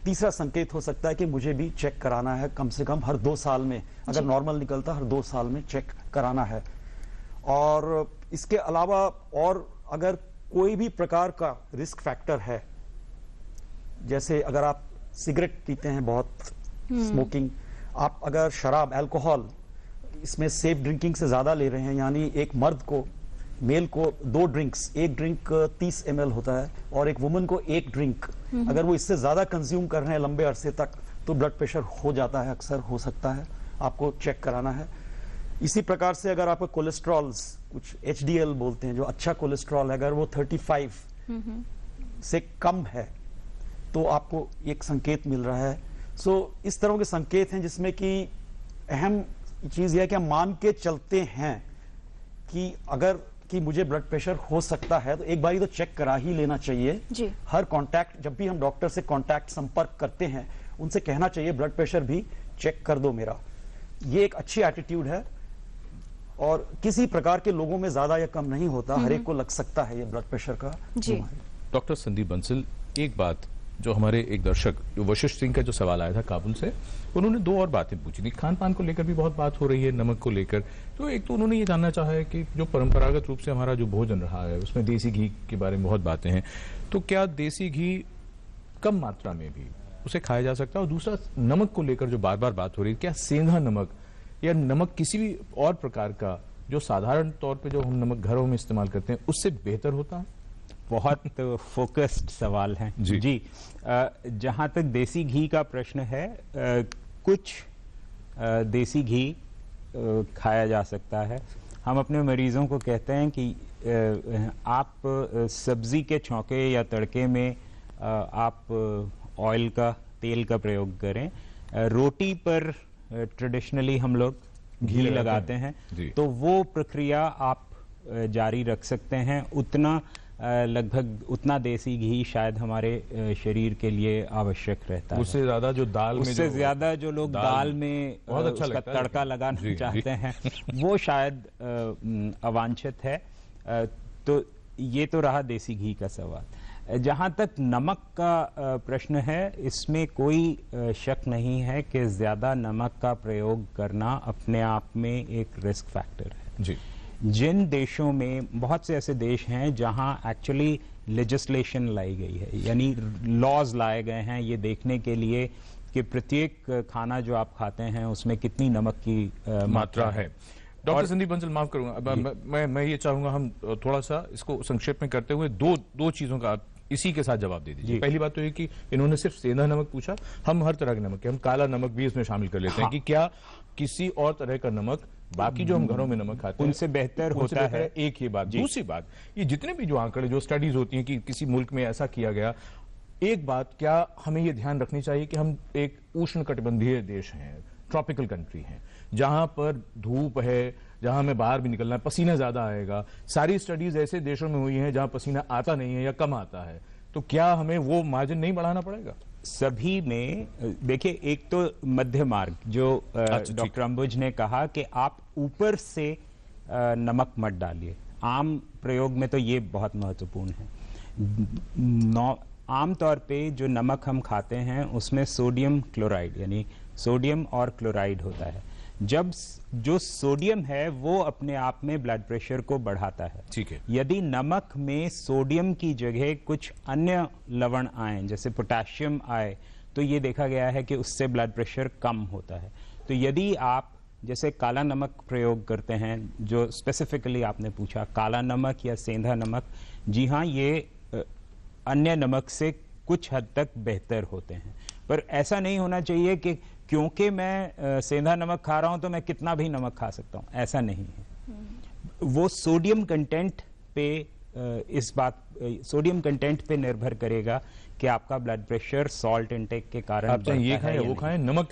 तीसरा संकेत हो सकता है कि मुझे भी चेक कराना है, कम से कम हर 2 साल में। अगर नॉर्मल निकलता हर 2 साल में चेक कराना है। और इसके अलावा और अगर कोई भी प्रकार का रिस्क फैक्टर है, जैसे अगर आप सिगरेट पीते हैं बहुत, स्मोकिंग, आप अगर शराब, अल्कोहल इसमें सेफ ड्रिंकिंग से ज्यादा ले रहे हैं, यानी एक मर्द को, मेल को 2 ड्रिंक्स, एक ड्रिंक 30 ml होता है और एक वुमन को 1 ड्रिंक, अगर वो इससे ज्यादा कंज्यूम कर रहे हैं लंबे अरसे तक तो ब्लड प्रेशर हो जाता है, अक्सर हो सकता है, आपको चेक कराना है। इसी प्रकार से अगर आपका कोलेस्ट्रॉल, कुछ HDL बोलते हैं, जो अच्छा कोलेस्ट्रॉल है, अगर वो 35 से कम है तो आपको एक संकेत मिल रहा है। इस तरह के संकेत हैं जिसमें कि अहम चीज यह है कि हम मान के चलते हैं कि अगर कि मुझे ब्लड प्रेशर हो सकता है तो एक बारी तो चेक करा ही लेना चाहिए जी। हर कांटेक्ट, जब भी हम डॉक्टर से कांटेक्ट संपर्क करते हैं, उनसे कहना चाहिए ब्लड प्रेशर भी चेक कर दो मेरा। ये एक अच्छी एटीट्यूड है और किसी प्रकार के लोगों में ज्यादा या कम नहीं होता, हर एक को लग सकता है ये ब्लड प्रेशर का। जी। डॉक्टर संदीप बंसल, एक बात जो हमारे एक दर्शक जो वशिष्ठ सिंह का जो सवाल आया था काबुल से, उन्होंने 2 और बातें पूछी थी। खान पान को लेकर भी बहुत बात हो रही है, नमक को लेकर। तो एक तो उन्होंने ये जानना चाहा है कि जो परंपरागत रूप से हमारा जो भोजन रहा है उसमें देसी घी के बारे में बहुत बातें हैं, तो क्या देसी घी कम मात्रा में भी उसे खाया जा सकता है? और दूसरा, नमक को लेकर जो बार बार बात हो रही है, क्या सेंधा नमक या नमक किसी भी और प्रकार का जो साधारण तौर पर जो हम नमक घरों में इस्तेमाल करते हैं उससे बेहतर होता है? बहुत फोकस्ड सवाल है जी। जहां तक देसी घी का प्रश्न है, कुछ देसी घी खाया जा सकता है। हम अपने मरीजों को कहते हैं कि आप सब्जी के छौंके या तड़के में आप ऑयल का, तेल का प्रयोग करें। रोटी पर ट्रेडिशनली हम लोग घी लगाते हैं, तो वो प्रक्रिया आप जारी रख सकते हैं। उतना लगभग उतना देसी घी शायद हमारे शरीर के लिए आवश्यक रहता है। उससे ज्यादा जो दाल में, उससे ज्यादा जो लोग दाल में बहुत अच्छा उसका तड़का लगाना चाहते हैं वो शायद अवांछित है। तो ये तो रहा देसी घी का सवाल। जहां तक नमक का प्रश्न है, इसमें कोई शक नहीं है कि ज्यादा नमक का प्रयोग करना अपने आप में एक रिस्क फैक्टर है जी। जिन देशों में, बहुत से ऐसे देश हैं जहां एक्चुअली लेजिस्लेशन लाई गई है, यानी लॉज लाए गए हैं ये देखने के लिए कि प्रत्येक खाना जो आप खाते हैं उसमें कितनी नमक की मात्रा है। डॉक्टर संदीप बंसल, माफ करूंगा, मैं ये चाहूंगा हम थोड़ा सा इसको संक्षेप में करते हुए दो चीजों का आप इसी के साथ जवाब दे दीजिए। पहली बात तो ये कि इन्होंने सिर्फ सेंधा नमक पूछा, हम हर तरह के नमक, हम काला नमक भी इसमें शामिल कर लेते हैं कि क्या किसी और तरह का नमक बाकी जो हम घरों में नमक खाते हैं उनसे बेहतर होता है? एक ही बात। दूसरी बात, ये जितने भी जो आंकड़े, जो स्टडीज होती हैं कि किसी मुल्क में ऐसा किया गया, एक बात क्या हमें ये ध्यान रखनी चाहिए कि हम एक उष्णकटिबंधीय देश हैं, ट्रॉपिकल कंट्री हैं, जहां पर धूप है, जहां हमें बाहर भी निकलना है, पसीना ज्यादा आएगा। सारी स्टडीज ऐसे देशों में हुई हैं जहां पसीना आता नहीं है या कम आता है, तो क्या हमें वो मार्जिन नहीं बढ़ाना पड़ेगा? सभी में देखिए, एक तो मध्य मार्ग जो डॉक्टर अंबुज ने कहा कि आप ऊपर से नमक मत डालिए। आम प्रयोग में तो ये बहुत महत्वपूर्ण है। आमतौर पे जो नमक हम खाते हैं उसमें सोडियम क्लोराइड, यानी सोडियम और क्लोराइड होता है। जब जो सोडियम है वो अपने आप में ब्लड प्रेशर को बढ़ाता है। ठीक है। यदि नमक में सोडियम की जगह कुछ अन्य लवण आए, जैसे पोटेशियम आए, तो ये देखा गया है कि उससे ब्लड प्रेशर कम होता है। तो यदि आप जैसे काला नमक प्रयोग करते हैं, जो स्पेसिफिकली आपने पूछा, काला नमक या सेंधा नमक, जी हाँ, ये अन्य नमक से कुछ हद तक बेहतर होते हैं। पर ऐसा नहीं होना चाहिए कि क्योंकि मैं सेंधा नमक खा रहा हूं तो मैं कितना भी नमक खा सकता हूं, ऐसा नहीं है। वो सोडियम कंटेंट पे सोडियम कंटेंट पे निर्भर करेगा कि आपका ब्लड प्रेशर सॉल्ट इंटेक के कारण आप चाहे ये खाएं या वो खाएं, नमक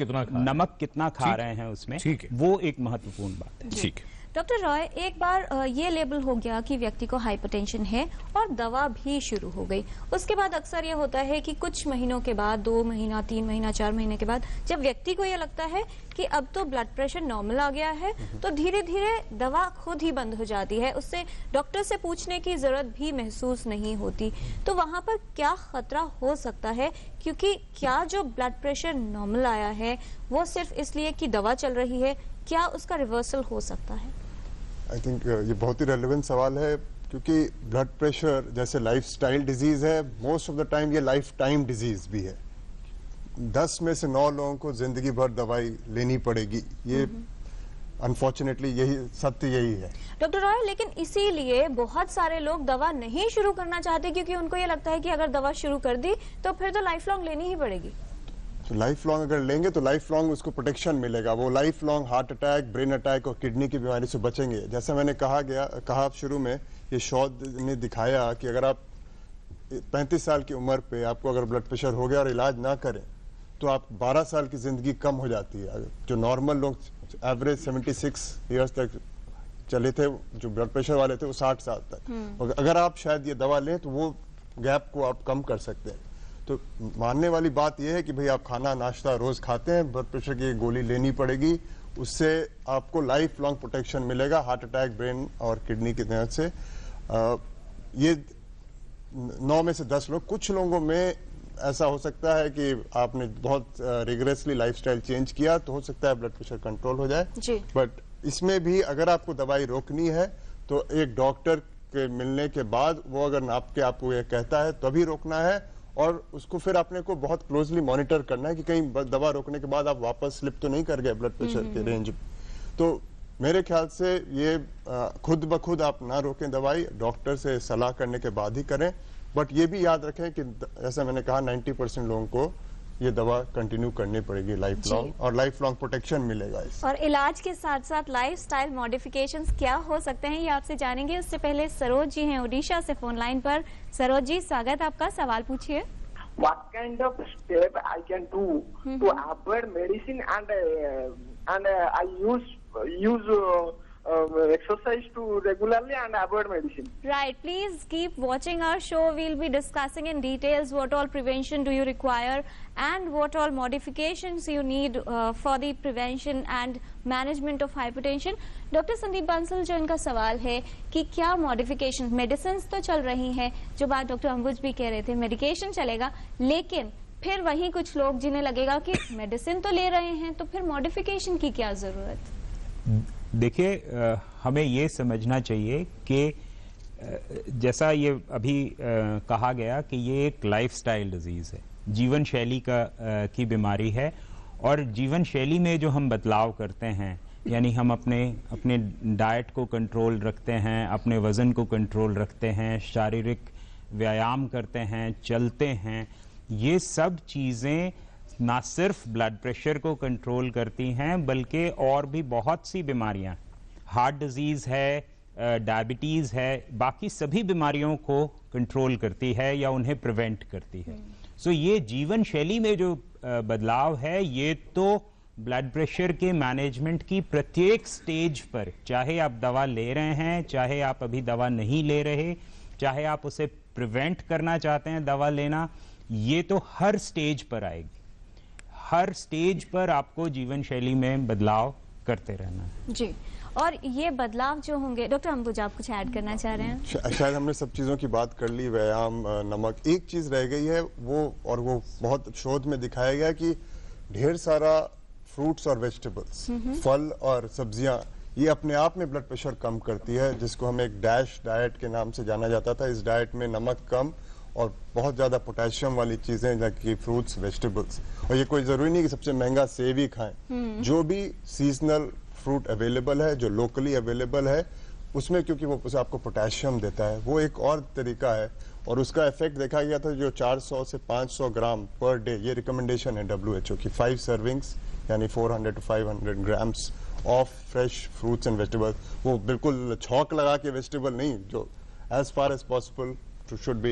कितना खा रहे हैं उसमें, वो एक महत्वपूर्ण बात है। ठीक है। डॉक्टर रॉय, एक बार ये लेबल हो गया कि व्यक्ति को हाइपरटेंशन है और दवा भी शुरू हो गई, उसके बाद अक्सर ये होता है कि कुछ महीनों के बाद, 2 महीना, 3 महीना, 4 महीने के बाद जब व्यक्ति को ये लगता है कि अब तो ब्लड प्रेशर नॉर्मल आ गया है, तो धीरे धीरे दवा खुद ही बंद हो जाती है, उससे डॉक्टर से पूछने की जरूरत भी महसूस नहीं होती। तो वहां पर क्या खतरा हो सकता है? क्योंकि क्या जो ब्लड प्रेशर नॉर्मल आया है वो सिर्फ इसलिए कि दवा चल रही है, क्या उसका रिवर्सल हो सकता है? आई थिंक ये बहुत ही रेलेवेंट सवाल है, क्योंकि ब्लड प्रेशर जैसे लाइफस्टाइल डिजीज है, मोस्ट ऑफ द टाइम ये लाइफ टाइम डिजीज भी है। 10 में से 9 लोगों को जिंदगी भर दवाई लेनी पड़ेगी, ये अनफॉर्चुनेटली यही सत्य यही है। डॉक्टर रॉय, लेकिन इसीलिए बहुत सारे लोग दवा नहीं शुरू करना चाहते, क्योंकि उनको ये लगता है कि अगर दवा शुरू कर दी तो फिर तो लाइफ लॉन्ग लेनी ही पड़ेगी। तो लाइफ लॉन्ग अगर लेंगे तो लाइफ लॉन्ग उसको प्रोटेक्शन मिलेगा, वो life long heart attack, brain attack और किडनी की बीमारी से बचेंगे। जैसे मैंने कहा शुरू में, ये शोध ने दिखाया कि अगर आप 35 साल की उम्र पे आपको अगर ब्लड प्रेशर हो गया और इलाज ना करें तो आप 12 साल की जिंदगी कम हो जाती है। जो नॉर्मल लोग एवरेज 76 ईयर्स तक चले थे, जो ब्लड प्रेशर वाले थे वो 60 साल तक। अगर आप शायद ये दवा लें तो वो गैप को आप कम कर सकते हैं। तो मानने वाली बात यह है कि भाई आप खाना नाश्ता रोज खाते हैं, ब्लड प्रेशर की गोली लेनी पड़ेगी, उससे आपको लाइफ लॉन्ग प्रोटेक्शन मिलेगा हार्ट अटैक, ब्रेन और किडनी की तरह से। ये 9 में से 10 लोग, कुछ लोगों में ऐसा हो सकता है कि आपने बहुत रिगरेसली लाइफस्टाइल चेंज किया तो हो सकता है ब्लड प्रेशर कंट्रोल हो जाए। बट इसमें भी अगर आपको दवाई रोकनी है तो एक डॉक्टर के मिलने के बाद वो अगर आपको ये कहता है तभी रोकना है, और उसको फिर अपने को बहुत क्लोजली मॉनिटर करना है कि कहीं दवा रोकने के बाद आप वापस स्लिप तो नहीं कर गए ब्लड प्रेशर के रेंज में। तो मेरे ख्याल से ये खुद ब खुद आप ना रोकें दवाई, डॉक्टर से सलाह करने के बाद ही करें। बट ये भी याद रखें कि जैसा मैंने कहा 90% लोगों को ये दवा कंटिन्यू करनी पड़ेगी लाइफ लॉन्ग, और लाइफ लॉन्ग प्रोटेक्शन मिलेगा इससे। और इलाज के साथ साथ लाइफस्टाइल मॉडिफिकेशंस क्या हो सकते हैं ये आपसे जानेंगे। उससे पहले सरोज जी हैं उड़ीसा से फोन लाइन पर। सरोज जी, स्वागत आपका, सवाल पूछिए। What kind of step I can do to avoid medicine and I use exercise to regularly and avoid medicine. Right. Please keep watching our show. We'll be discussing in details what all prevention do you require and what all modifications you need for the prevention and management of hypertension. Doctor Sandeep Bansal, जो इनका सवाल है कि क्या मॉडिफिकेशन, मेडिसिन तो चल रही हैं, जो बात डॉक्टर अंबुज भी कह रहे थे, मेडिकेशन चलेगा, लेकिन फिर वहीं कुछ लोग जिन्हें लगेगा कि मेडिसिन तो ले रहे हैं तो फिर मॉडिफिकेशन की क्या जरूरत? देखिए, हमें ये समझना चाहिए कि जैसा ये अभी कहा गया कि ये एक लाइफस्टाइल डिजीज है, जीवन शैली की बीमारी है, और जीवन शैली में जो हम बदलाव करते हैं, यानी हम अपने डाइट को कंट्रोल रखते हैं, अपने वजन को कंट्रोल रखते हैं, शारीरिक व्यायाम करते हैं, चलते हैं, ये सब चीज़ें ना सिर्फ ब्लड प्रेशर को कंट्रोल करती हैं बल्कि और भी बहुत सी बीमारियां, हार्ट डिजीज है, डायबिटीज है, बाकी सभी बीमारियों को कंट्रोल करती है या उन्हें प्रिवेंट करती है। सो ये जीवन शैली में जो बदलाव है, ये तो ब्लड प्रेशर के मैनेजमेंट की प्रत्येक स्टेज पर, चाहे आप दवा ले रहे हैं, चाहे आप अभी दवा नहीं ले रहे, चाहे आप उसे प्रिवेंट करना चाहते हैं दवा लेना, ये तो हर स्टेज पर आएगी। हर स्टेज पर आपको जीवन शैली में बदलाव करते रहना है। जी, और ये बदलाव जो होंगे, डॉक्टर अंबुज आप कुछ ऐड करना चाह रहे हैं? शायद हमने सब चीजों की बात कर ली, व्यायाम, नमक, एक चीज रह गई है वो बहुत शोध में दिखाया गया कि ढेर सारा फ्रूट्स और वेजिटेबल्स, फल और सब्जियां, ये अपने आप में ब्लड प्रेशर कम करती है, जिसको हम एक डैश डाइट के नाम से जाना जाता था। इस डाइट में नमक कम और बहुत ज्यादा पोटेशियम वाली चीजें, जैसे फ्रूट्स, वेजिटेबल्स, और ये कोई जरूरी नहीं कि सबसे महंगा सेब ही खाएं। जो भी सीजनल फ्रूट अवेलेबल है, जो लोकली अवेलेबल है, उसमें क्योंकि वो आपको पोटेशियम देता है, वो एक और तरीका है, और उसका इफेक्ट देखा गया था। जो 400 से 500 ग्राम पर डे, ये रिकमेंडेशन है WHO की, 5 सर्विंग्स यानी 400 to 500 grams of fresh fruits and vegetables. वो बिल्कुल छौंक लगा के वेजिटेबल नहीं, जो as far as possible should be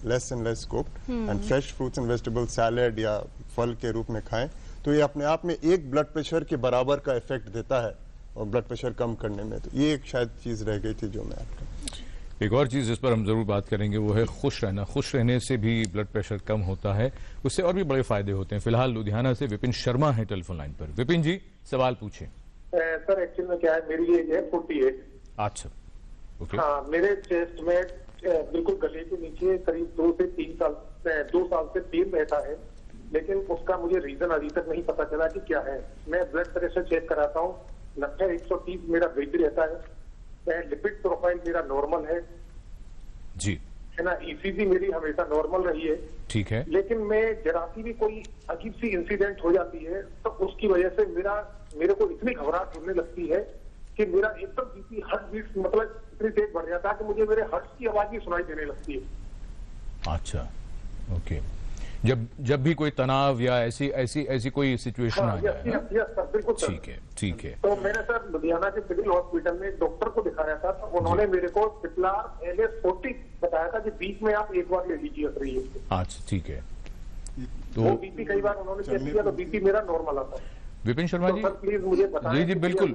less and less cooked and fresh fruits and vegetables, salad या फल के रूप में खाएं। तो ये अपने आप में एक ब्लड प्रेशर के बराबर का इफेक्ट देता है और ब्लड प्रेशर कम करने में। तो ये एक शायद चीज़ रह गई थी जो मैं आपको। एक और चीज जिस पर हम जरूर बात करेंगे वो है खुश रहना। खुश रहने से भी ब्लड प्रेशर कम होता है, उससे और भी बड़े फायदे होते हैं। फिलहाल लुधियाना से विपिन शर्मा है टेलीफोन लाइन पर। विपिन जी, सवाल पूछें। सर एक्चुअल में क्या है, मेरी एज है 48। अच्छा, ओके। हाँ, मेरे चेस्ट में बिल्कुल गले के नीचे करीब 2 से 3 साल 2 साल से पेन रहता है, लेकिन उसका मुझे रीजन अभी तक नहीं पता चला कि क्या है। मैं ब्लड प्रेशर चेक कराता हूँ, 90-130 मेरा वेट रहता है, लिपिड प्रोफाइल मेरा नॉर्मल है जी, है ना, ईसीजी मेरी हमेशा नॉर्मल रही है। ठीक है। लेकिन मैं जरा सी भी कोई अजीब सी इंसिडेंट हो जाती है तो उसकी वजह से मेरे को इतनी घबराहट होने लगती है कि मेरा एकदम बीपी हार्ट बीट मतलब इतनी तेज बढ़ जाता है कि मुझे मेरे हार्ट की आवाज भी सुनाई देने लगती है। अच्छा, ओके। जब भी कोई तनाव या ऐसी कोई सिचुएशन आ जाए। बिल्कुल सर। ठीक है। तो मैंने सर लुधियाना के सिविल हॉस्पिटल में एक डॉक्टर को दिखाया था, तो उन्होंने मेरे को सिप्लार LS40 बताया था कि बीच में आप एक बार ले लीजिए सर ये। अच्छा, ठीक है। तो बीपी कई बार उन्होंने चेक किया तो बीपी मेरा नॉर्मल आता है। विपिन शर्मा जी, प्लीज मुझे बताएं। जी बिल्कुल,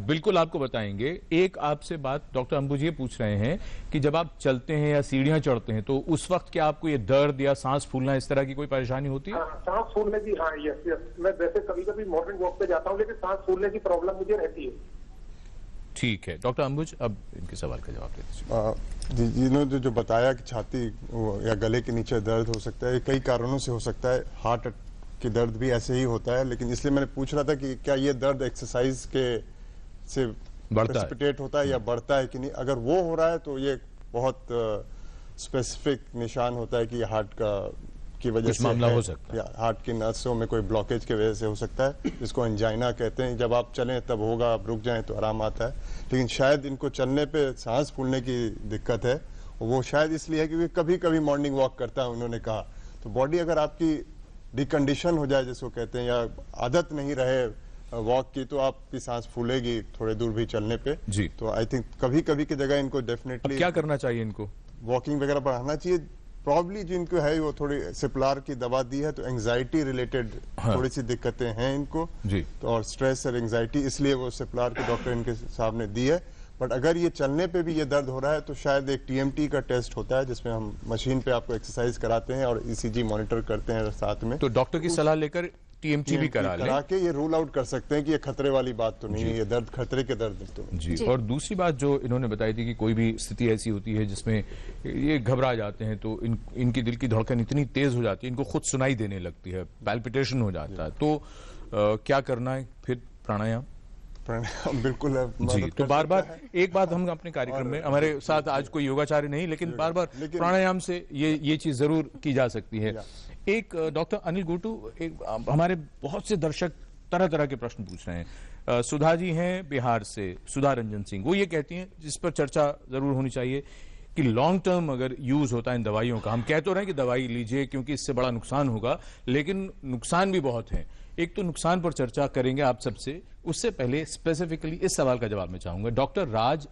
बिल्कुल आपको बताएंगे। एक आपसे बात डॉक्टर अंबुज ये पूछ रहे हैं कि जब आप चलते हैं या सीढ़ियां चढ़ते हैं तो उस वक्त क्या आपको ये दर्द या सांस फूलना इस तरह की कोई परेशानी होती है? सांस फूलने की, हाँ यस। मैं वैसे कभी कभी मॉर्निंग वॉक पे जाता हूँ, लेकिन सांस फूलने की प्रॉब्लम मुझे रहती है। ठीक है डॉक्टर अंबुज, अब इनके सवाल का जवाब दे दीजिए। जिन्होंने जो बताया कि छाती या गले के नीचे दर्द हो सकता है, कई कारणों से हो सकता है। हार्ट की दर्द भी ऐसे ही होता है, लेकिन इसलिए मैंने पूछ रहा था कि क्या ये दर्द एक्सरसाइज के से प्रेसिपिटेट होता है या बढ़ता है कि नहीं। अगर वो हो रहा है तो ये बहुत स्पेसिफिक निशान होता है कि हार्ट की वजह से मामला हो सकता है, या हार्ट की नसों में कोई ब्लॉकेज की वजह से हो सकता है, जिसको एंजाइना कहते हैं। जब आप चलें तब होगा, आप रुक जाएं तो आराम आता है। लेकिन शायद इनको चलने पे सांस फूलने की दिक्कत है, वो शायद इसलिए है क्योंकि कभी कभी मॉर्निंग वॉक करता है उन्होंने कहा। तो बॉडी अगर आपकी डिकंडीशन हो जाए जिसको कहते हैं, या आदत नहीं रहे वॉक की, तो आपकी सांस फूलेगी थोड़े दूर भी चलने पे जी। तो आई थिंक कभी कभी की जगह इनको डेफिनेटली क्या करना चाहिए, इनको वॉकिंग वगैरह बढ़ाना चाहिए। प्रॉब्ली जिनको है वो थोड़ी सिप्लार की दवा दी है, तो एंजाइटी रिलेटेड थोड़ी सी दिक्कतें हैं इनको जी। तो और स्ट्रेस और एंजाइटी, इसलिए वो सिप्लार के डॉक्टर इनके सामने दी है। बट अगर ये चलने पे भी ये दर्द हो रहा है तो शायद एक TMT का टेस्ट होता है, जिसमें हम मशीन पे आपको एक्सरसाइज कराते हैं और ECG मॉनिटर करते हैं साथ में। तो डॉक्टर की सलाह लेकर TMT भी करा के ये रूल आउट कर सकते हैं कि ये खतरे वाली बात तो नहीं है, ये दर्द खतरे के दर्द तो नहीं। जी। और दूसरी बात जो इन्होंने बताई थी कि कोई भी स्थिति ऐसी होती है जिसमें ये घबरा जाते हैं तो इनकी दिल की धड़कन इतनी तेज हो जाती है, इनको खुद सुनाई देने लगती है, पैल्पिटेशन हो जाता है, तो क्या करना है फिर? प्राणायाम बिल्कुल जी। तो बार बार एक बात हम अपने कार्यक्रम में, हमारे साथ आज कोई योगाचार्य नहीं, लेकिन बार बार प्राणायाम से ये चीज जरूर की जा सकती है। एक डॉक्टर अनिल गोटू, हमारे बहुत से दर्शक तरह तरह के प्रश्न पूछ रहे हैं। सुधा जी हैं बिहार से, सुधा रंजन सिंह, वो ये कहती हैं जिस पर चर्चा जरूर होनी चाहिए कि लॉन्ग टर्म अगर यूज होता है इन दवाइयों का, हम कह तो रहे हैं कि दवाई लीजिए क्योंकि इससे बड़ा नुकसान होगा, लेकिन नुकसान भी बहुत है। एक तो नुकसान पर चर्चा करेंगे आप सबसे, उससे पहले स्पेसिफिकली इस सवाल का जवाब मैं चाहूंगा। डॉक्टर राज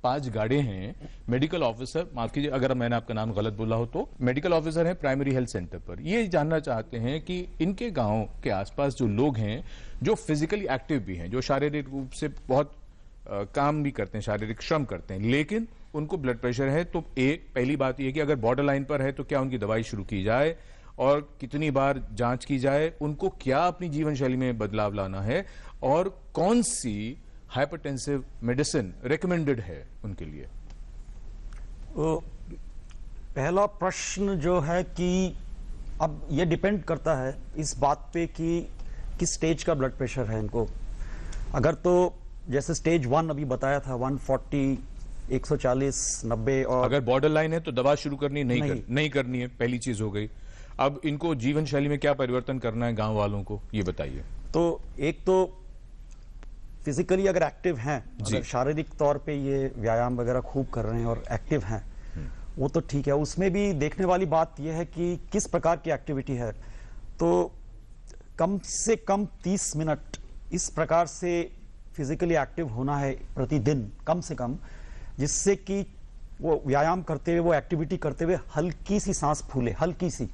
पाजगाड़े हैं, मेडिकल ऑफिसर, माफ कीजिए अगर मैंने आपका नाम गलत बोला हो, तो मेडिकल ऑफिसर हैं प्राइमरी हेल्थ सेंटर पर। ये जानना चाहते हैं कि इनके गांव के आसपास जो लोग हैं जो फिजिकली एक्टिव भी हैं, जो शारीरिक रूप से बहुत काम भी करते हैं, शारीरिक श्रम करते हैं, लेकिन उनको ब्लड प्रेशर है, तो पहली बात यह कि अगर बॉर्डर लाइन पर है तो क्या उनकी दवाई शुरू की जाए और कितनी बार जांच की जाए, उनको क्या अपनी जीवन शैली में बदलाव लाना है और कौन सी हाइपरटेंसिव मेडिसिन रेकमेंडेड है उनके लिए? पहला प्रश्न जो है कि अब ये डिपेंड करता है इस बात पे कि किस स्टेज का ब्लड प्रेशर है इनको। अगर तो जैसे स्टेज 1 अभी बताया था 140, 140, 90 और अगर बॉर्डर लाइन है तो दवा शुरू करनी नहीं करनी है, पहली चीज हो गई। अब इनको जीवन शैली में क्या परिवर्तन करना है गांव वालों को, ये बताइए। तो एक तो फिजिकली अगर एक्टिव हैं, अगर शारीरिक तौर पे ये व्यायाम वगैरह खूब कर रहे हैं और एक्टिव हैं, वो तो ठीक है। उसमें भी देखने वाली बात यह है कि किस प्रकार की एक्टिविटी है। तो कम से कम 30 मिनट इस प्रकार से फिजिकली एक्टिव होना है प्रतिदिन कम से कम, जिससे कि वो व्यायाम करते हुए, वो एक्टिविटी करते हुए हल्की सी सांस फूले, हल्की सी,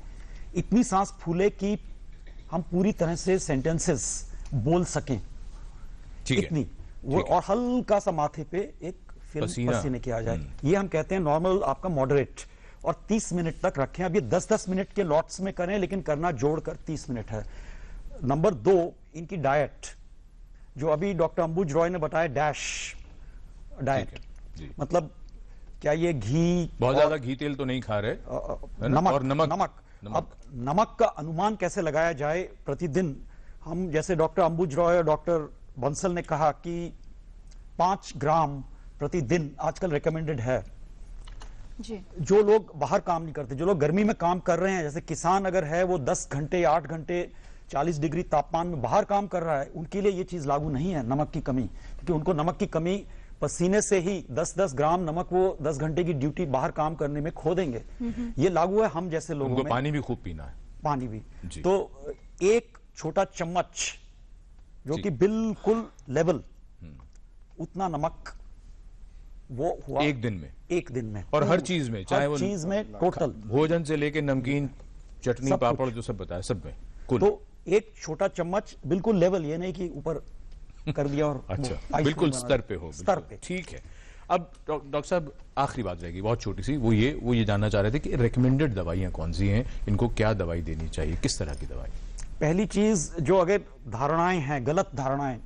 इतनी सांस फूले कि हम पूरी तरह से सेंटेंसेस बोल सकें। ठीक है, इतनी वो, और हल्का सा माथे पे एक फिल्म पसीने की आ जाए, ये हम कहते हैं नॉर्मल आपका मॉडरेट, और 30 मिनट तक रखें। अब ये 10-10 मिनट के लॉट्स में करें, लेकिन करना जोड़कर 30 मिनट है। नंबर 2, इनकी डाइट, जो अभी डॉक्टर अंबुज रॉय ने बताया, डैश डाइट, मतलब क्या ये घी, बहुत ज्यादा घी तेल तो नहीं खा रहे, नमक और नमक। अब नमक का अनुमान कैसे लगाया जाए प्रतिदिन? हम जैसे डॉक्टर अंबुज रॉय और डॉक्टर बंसल ने कहा कि 5 ग्राम प्रतिदिन आजकल रिकमेंडेड है जी। जो लोग बाहर काम नहीं करते, जो लोग गर्मी में काम कर रहे हैं, जैसे किसान अगर है वो 10 घंटे 8 घंटे 40 डिग्री तापमान में बाहर काम कर रहा है, उनके लिए ये चीज लागू नहीं है, नमक की कमी, क्योंकि उनको नमक की कमी पसीने से ही 10-10 ग्राम नमक वो 10 घंटे की ड्यूटी बाहर काम करने में खो देंगे। ये लागू है हम जैसे लोगों में। पानी भी खूब पीना है, पानी भी। तो एक छोटा चम्मच जो कि बिल्कुल लेवल, उतना नमक वो हुआ एक दिन में, और हर चीज में, चाहे वो चीज में टोटल, भोजन से लेके नमकीन, चटनी, पापड़, जो सब बताया, सब में कुल। तो एक छोटा चम्मच बिल्कुल लेवल, ये नहीं कि ऊपर कर दिया और अच्छा, बिल्कुल स्तर पे हो, स्तर पे। ठीक है। अब डॉक्टर साहब, आखिरी बात रहेगी बहुत छोटी सी, वो ये जानना चाह रहे थे कि रेकमेंडेड दवाइयां कौन सी हैं, इनको क्या दवाई देनी चाहिए, किस तरह की दवाई? पहली चीज, जो अगर धारणाएं हैं, गलत धारणाएं,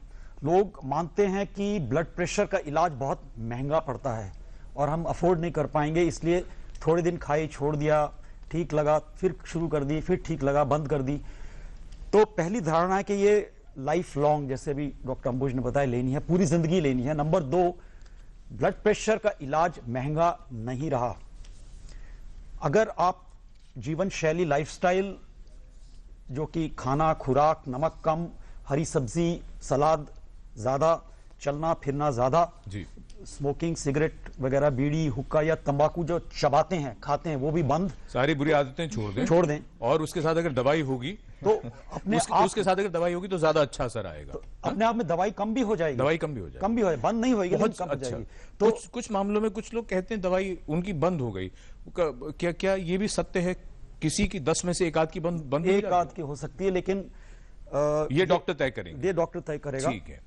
लोग मानते हैं कि ब्लड प्रेशर का इलाज बहुत महंगा पड़ता है और हम अफोर्ड नहीं कर पाएंगे, इसलिए थोड़े दिन खाई, छोड़ दिया, ठीक लगा, फिर शुरू कर दी, फिर ठीक लगा, बंद कर दी। तो पहली धारणा है कि ये लाइफ लॉन्ग, जैसे भी डॉक्टर अंबुज ने बताया, लेनी है, पूरी जिंदगी लेनी है। नंबर 2, ब्लड प्रेशर का इलाज महंगा नहीं रहा। अगर आप जीवन शैली, लाइफस्टाइल, जो कि खाना, खुराक, नमक कम, हरी सब्जी, सलाद ज्यादा, चलना फिरना ज्यादा, स्मोकिंग, सिगरेट वगैरह, बीड़ी, हुक्का या तंबाकू जो चबाते हैं, खाते हैं, वो भी बंद, सारी बुरी आदतें छोड़ दें, और उसके साथ अगर दवाई होगी तो उसके साथ अगर दवाई होगी तो ज्यादा अच्छा असर आएगा। तो अपने आप में दवाई कम भी हो जाएगी, कम भी हो जाएगी, बंद नहीं होगी, बहुत कम हो जाएगी। तो कुछ मामलों में कुछ लोग कहते हैं दवाई उनकी बंद हो गई, क्या ये भी सत्य है? किसी की 10 में से एक आध की बंद एक आध की हो सकती है, लेकिन ये डॉक्टर तय करेंगे, ये डॉक्टर तय करेगा। ठीक है,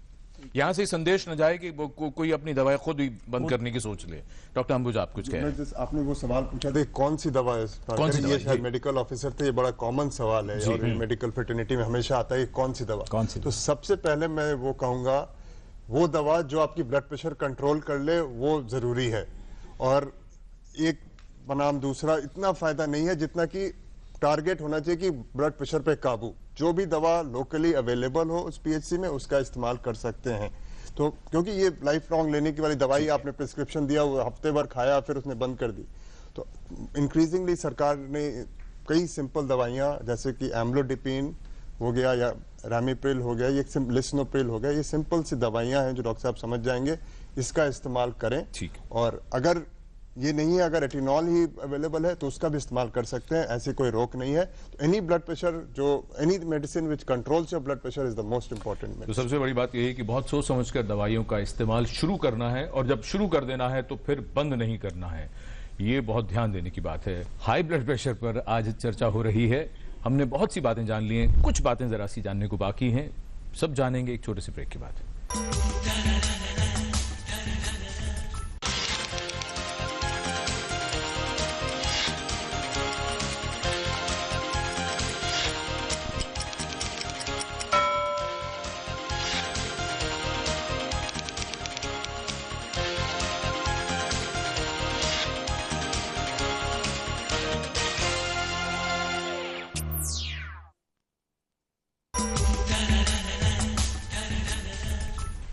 यहां से संदेश न जाए कि कोई अपनी दवाई खुद ही बंद करने की सोच ले। डॉक्टर अंबुज, आप कुछ कह रहे हैं? आपने वो सवाल पूछा था, कौन सी दवा है, ये शायद मेडिकल ऑफिसर थे, ये बड़ा कॉमन सवाल है और मेडिकल फ्रेटर्निटी में हमेशा आता है कौन सी दवा। तो सबसे पहले मैं वो कहूंगा, वो दवा जो आपकी ब्लड प्रेशर कंट्रोल कर ले वो जरूरी है, और एक बनाम दूसरा इतना फायदा नहीं है जितना कि टारगेट होना चाहिए कि ब्लड प्रेशर पे काबू। जो भी दवा लोकली अवेलेबल हो उस पीएचसी में, उसका इस्तेमाल कर सकते हैं। तो क्योंकि ये लाइफ लॉन्ग लेने की वाली दवाई, आपने प्रिस्क्रिप्शन दिया, वो हफ्ते भर खाया, फिर उसने बंद कर दी। तो इंक्रीजिंगली सरकार ने कई सिंपल दवाइयां, जैसे कि एम्लोडिपिन हो गया या रामिप्रिल हो गया, ये लिस्नोप्रिल हो गया, ये सिंपल सी दवाइयां हैं जो डॉक्टर साहब समझ जाएंगे, इसका इस्तेमाल करें। और अगर ये नहीं है, अगर एटिनॉल ही अवेलेबल है तो उसका भी इस्तेमाल कर सकते हैं, ऐसी कोई रोक नहीं है। तो एनी ब्लड प्रेशर, जो any medicine which controls your blood pressure is the most important. तो सबसे बड़ी बात यह है कि बहुत सोच समझकर दवाइयों का इस्तेमाल शुरू करना है, और जब शुरू कर देना है तो फिर बंद नहीं करना है, ये बहुत ध्यान देने की बात है। हाई ब्लड प्रेशर पर आज चर्चा हो रही है, हमने बहुत सी बातें जान ली हैं, कुछ बातें जरा सी जानने को बाकी हैं, सब जानेंगे एक छोटे से ब्रेक के बाद।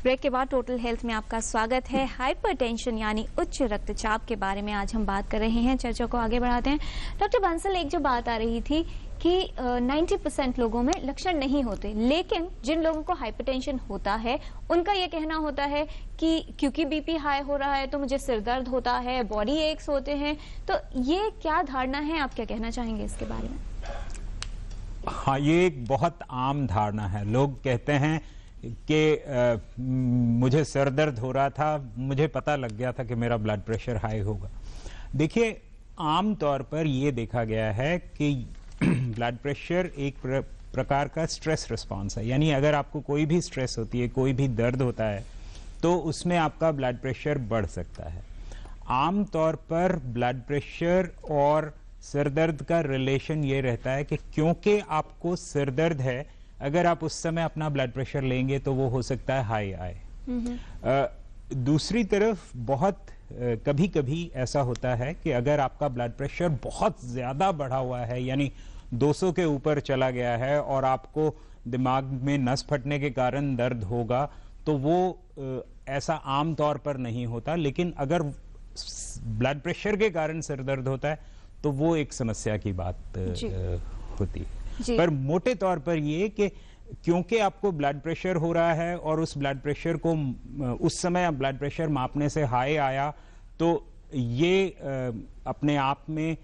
ब्रेक के बाद टोटल हेल्थ में आपका स्वागत है। हाइपरटेंशन यानी उच्च रक्तचाप के बारे में आज हम बात कर रहे हैं, चर्चा को आगे बढ़ाते हैं। डॉक्टर बंसल, एक जो बात आ रही थी कि 90% लोगों में लक्षण नहीं होते, लेकिन जिन लोगों को हाइपरटेंशन होता है उनका ये कहना होता है कि क्योंकि बीपी हाई हो रहा है तो मुझे सिर दर्द होता है, बॉडी एक्स होते हैं। तो ये क्या धारणा है, आप क्या कहना चाहेंगे इसके बारे में? हाँ, ये एक बहुत आम धारणा है। लोग कहते हैं कि मुझे सर दर्द हो रहा था, मुझे पता लग गया था कि मेरा ब्लड प्रेशर हाई होगा। देखिए, आम तौर पर यह देखा गया है कि ब्लड प्रेशर एक प्रकार का स्ट्रेस रिस्पॉन्स है। यानी अगर आपको कोई भी स्ट्रेस होती है, कोई भी दर्द होता है, तो उसमें आपका ब्लड प्रेशर बढ़ सकता है। आम तौर पर ब्लड प्रेशर और सिर दर्द का रिलेशन ये रहता है कि क्योंकि आपको सिर दर्द है, अगर आप उस समय अपना ब्लड प्रेशर लेंगे तो वो हो सकता है हाई आए। दूसरी तरफ बहुत कभी कभी ऐसा होता है कि अगर आपका ब्लड प्रेशर बहुत ज्यादा बढ़ा हुआ है, यानी 200 के ऊपर चला गया है और आपको दिमाग में नस फटने के कारण दर्द होगा, तो वो ऐसा आम तौर पर नहीं होता। लेकिन अगर ब्लड प्रेशर के कारण सिर दर्द होता है तो वो एक समस्या की बात होती है। पर मोटे तौर पर ये कि क्योंकि आपको ब्लड प्रेशर हो रहा है और उस ब्लड प्रेशर को उस समय ब्लड प्रेशर मापने से हाई आया, तो ये अपने आप में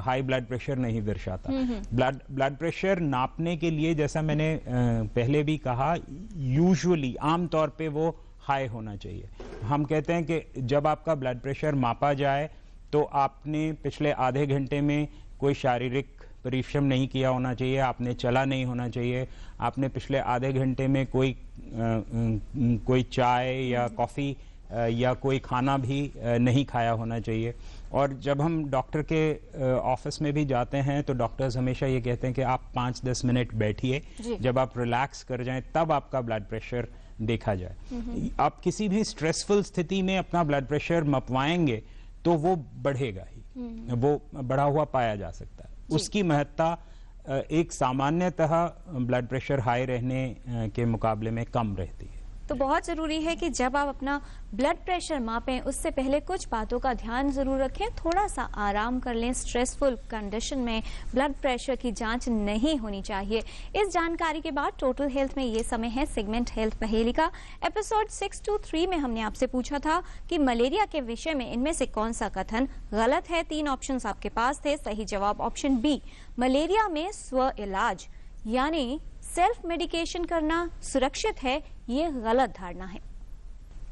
हाई ब्लड प्रेशर नहीं दर्शाता। ब्लड प्रेशर नापने के लिए, जैसा मैंने पहले भी कहा, यूजुअली आमतौर पे वो हाई होना चाहिए। हम कहते हैं कि जब आपका ब्लड प्रेशर मापा जाए तो आपने पिछले आधे घंटे में कोई शारीरिक परिश्रम नहीं किया होना चाहिए, आपने चला नहीं होना चाहिए, आपने पिछले आधे घंटे में कोई चाय या कॉफी या कोई खाना भी नहीं खाया होना चाहिए। और जब हम डॉक्टर के ऑफिस में भी जाते हैं तो डॉक्टर्स हमेशा ये कहते हैं कि आप 5-10 मिनट बैठिए, जब आप रिलैक्स कर जाएं तब आपका ब्लड प्रेशर देखा जाए। आप किसी भी स्ट्रेसफुल स्थिति में अपना ब्लड प्रेशर मपवाएंगे तो वो बढ़ेगा ही, वो बढ़ा हुआ पाया जा सकता है। उसकी महत्ता एक सामान्यतः ब्लड प्रेशर हाई रहने के मुकाबले में कम रहती है। तो बहुत जरूरी है कि जब आप अपना ब्लड प्रेशर मापें उससे पहले कुछ बातों का ध्यान जरूर रखें, थोड़ा सा आराम कर लें। स्ट्रेसफुल कंडीशन में ब्लड प्रेशर की जांच नहीं होनी चाहिए। इस जानकारी के बाद टोटल हेल्थ में ये समय है सेगमेंट हेल्थ पहेली का। एपिसोड 623 में हमने आपसे पूछा था कि मलेरिया के विषय में इनमें से कौन सा कथन गलत है। 3 ऑप्शंस आपके पास थे। सही जवाब ऑप्शन बी, मलेरिया में स्व इलाज यानी सेल्फ मेडिकेशन करना सुरक्षित है, ये गलत धारणा है।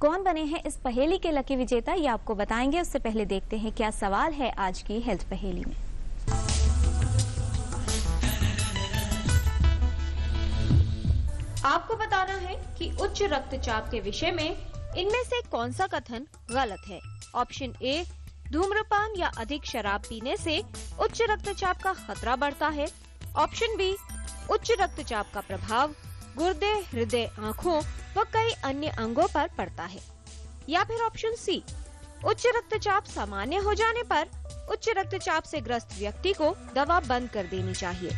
कौन बने हैं इस पहेली के लकी विजेता, ये आपको बताएंगे। उससे पहले देखते हैं क्या सवाल है आज की हेल्थ पहेली में। आपको बताना है कि उच्च रक्तचाप के विषय में इनमें से कौन सा कथन गलत है। ऑप्शन ए, धूम्रपान या अधिक शराब पीने से उच्च रक्तचाप का खतरा बढ़ता है। ऑप्शन बी, उच्च रक्तचाप का प्रभाव गुर्दे, हृदय, आँखों व कई अन्य अंगों पर पड़ता है। या फिर ऑप्शन सी, उच्च रक्तचाप सामान्य हो जाने पर उच्च रक्तचाप से ग्रस्त व्यक्ति को दवा बंद कर देनी चाहिए।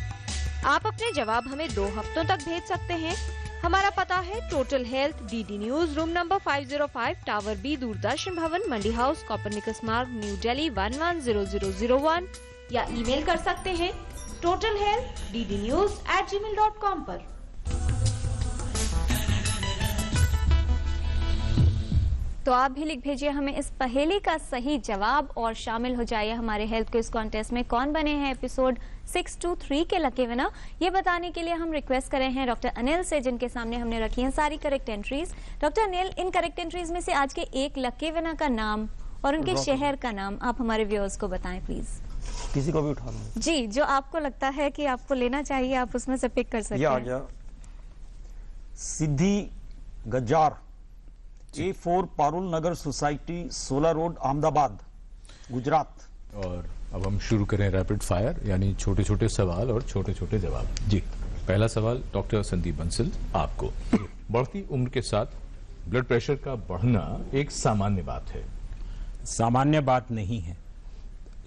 आप अपने जवाब हमें 2 हफ्तों तक भेज सकते हैं। हमारा पता है total health, D D news, room number 505, tower B, Doordarshan Bhavan, Mandi house, Copernicus Marg, new Delhi 110001, या ईमेल कर सकते हैं totalhealth@gmail.com पर। तो आप भी लिख भेजिए हमें इस पहेली का सही जवाब और शामिल हो जाइए हमारे हेल्थ क्विज कॉन्टेस्ट में। कौन बने हैं एपिसोड 623 के लकी विनर, ये बताने के लिए हम रिक्वेस्ट करें हैं डॉक्टर अनिल से, जिनके सामने हमने रखी हैं सारी correct entries. Doctor Anil, in correct entries में से आज के एक लकी विनर का नाम और उनके शहर का नाम आप हमारे व्यूअर्स को बताएं प्लीज। किसी को भी उठा लो जी, जो आपको लगता है कि आपको लेना चाहिए आप उसमें से पिक कर सकते हैं। ये आ गया, सिद्धि गज्जार, A4 पारुल नगर सोसाइटी, 16 रोड, अहमदाबाद, गुजरात। और अब हम शुरू करें रैपिड फायर, यानी छोटे छोटे सवाल और छोटे छोटे जवाब। जी, पहला सवाल डॉक्टर संदीप बंसल आपको। बढ़ती उम्र के साथ ब्लड प्रेशर का बढ़ना एक सामान्य बात है? सामान्य बात नहीं है,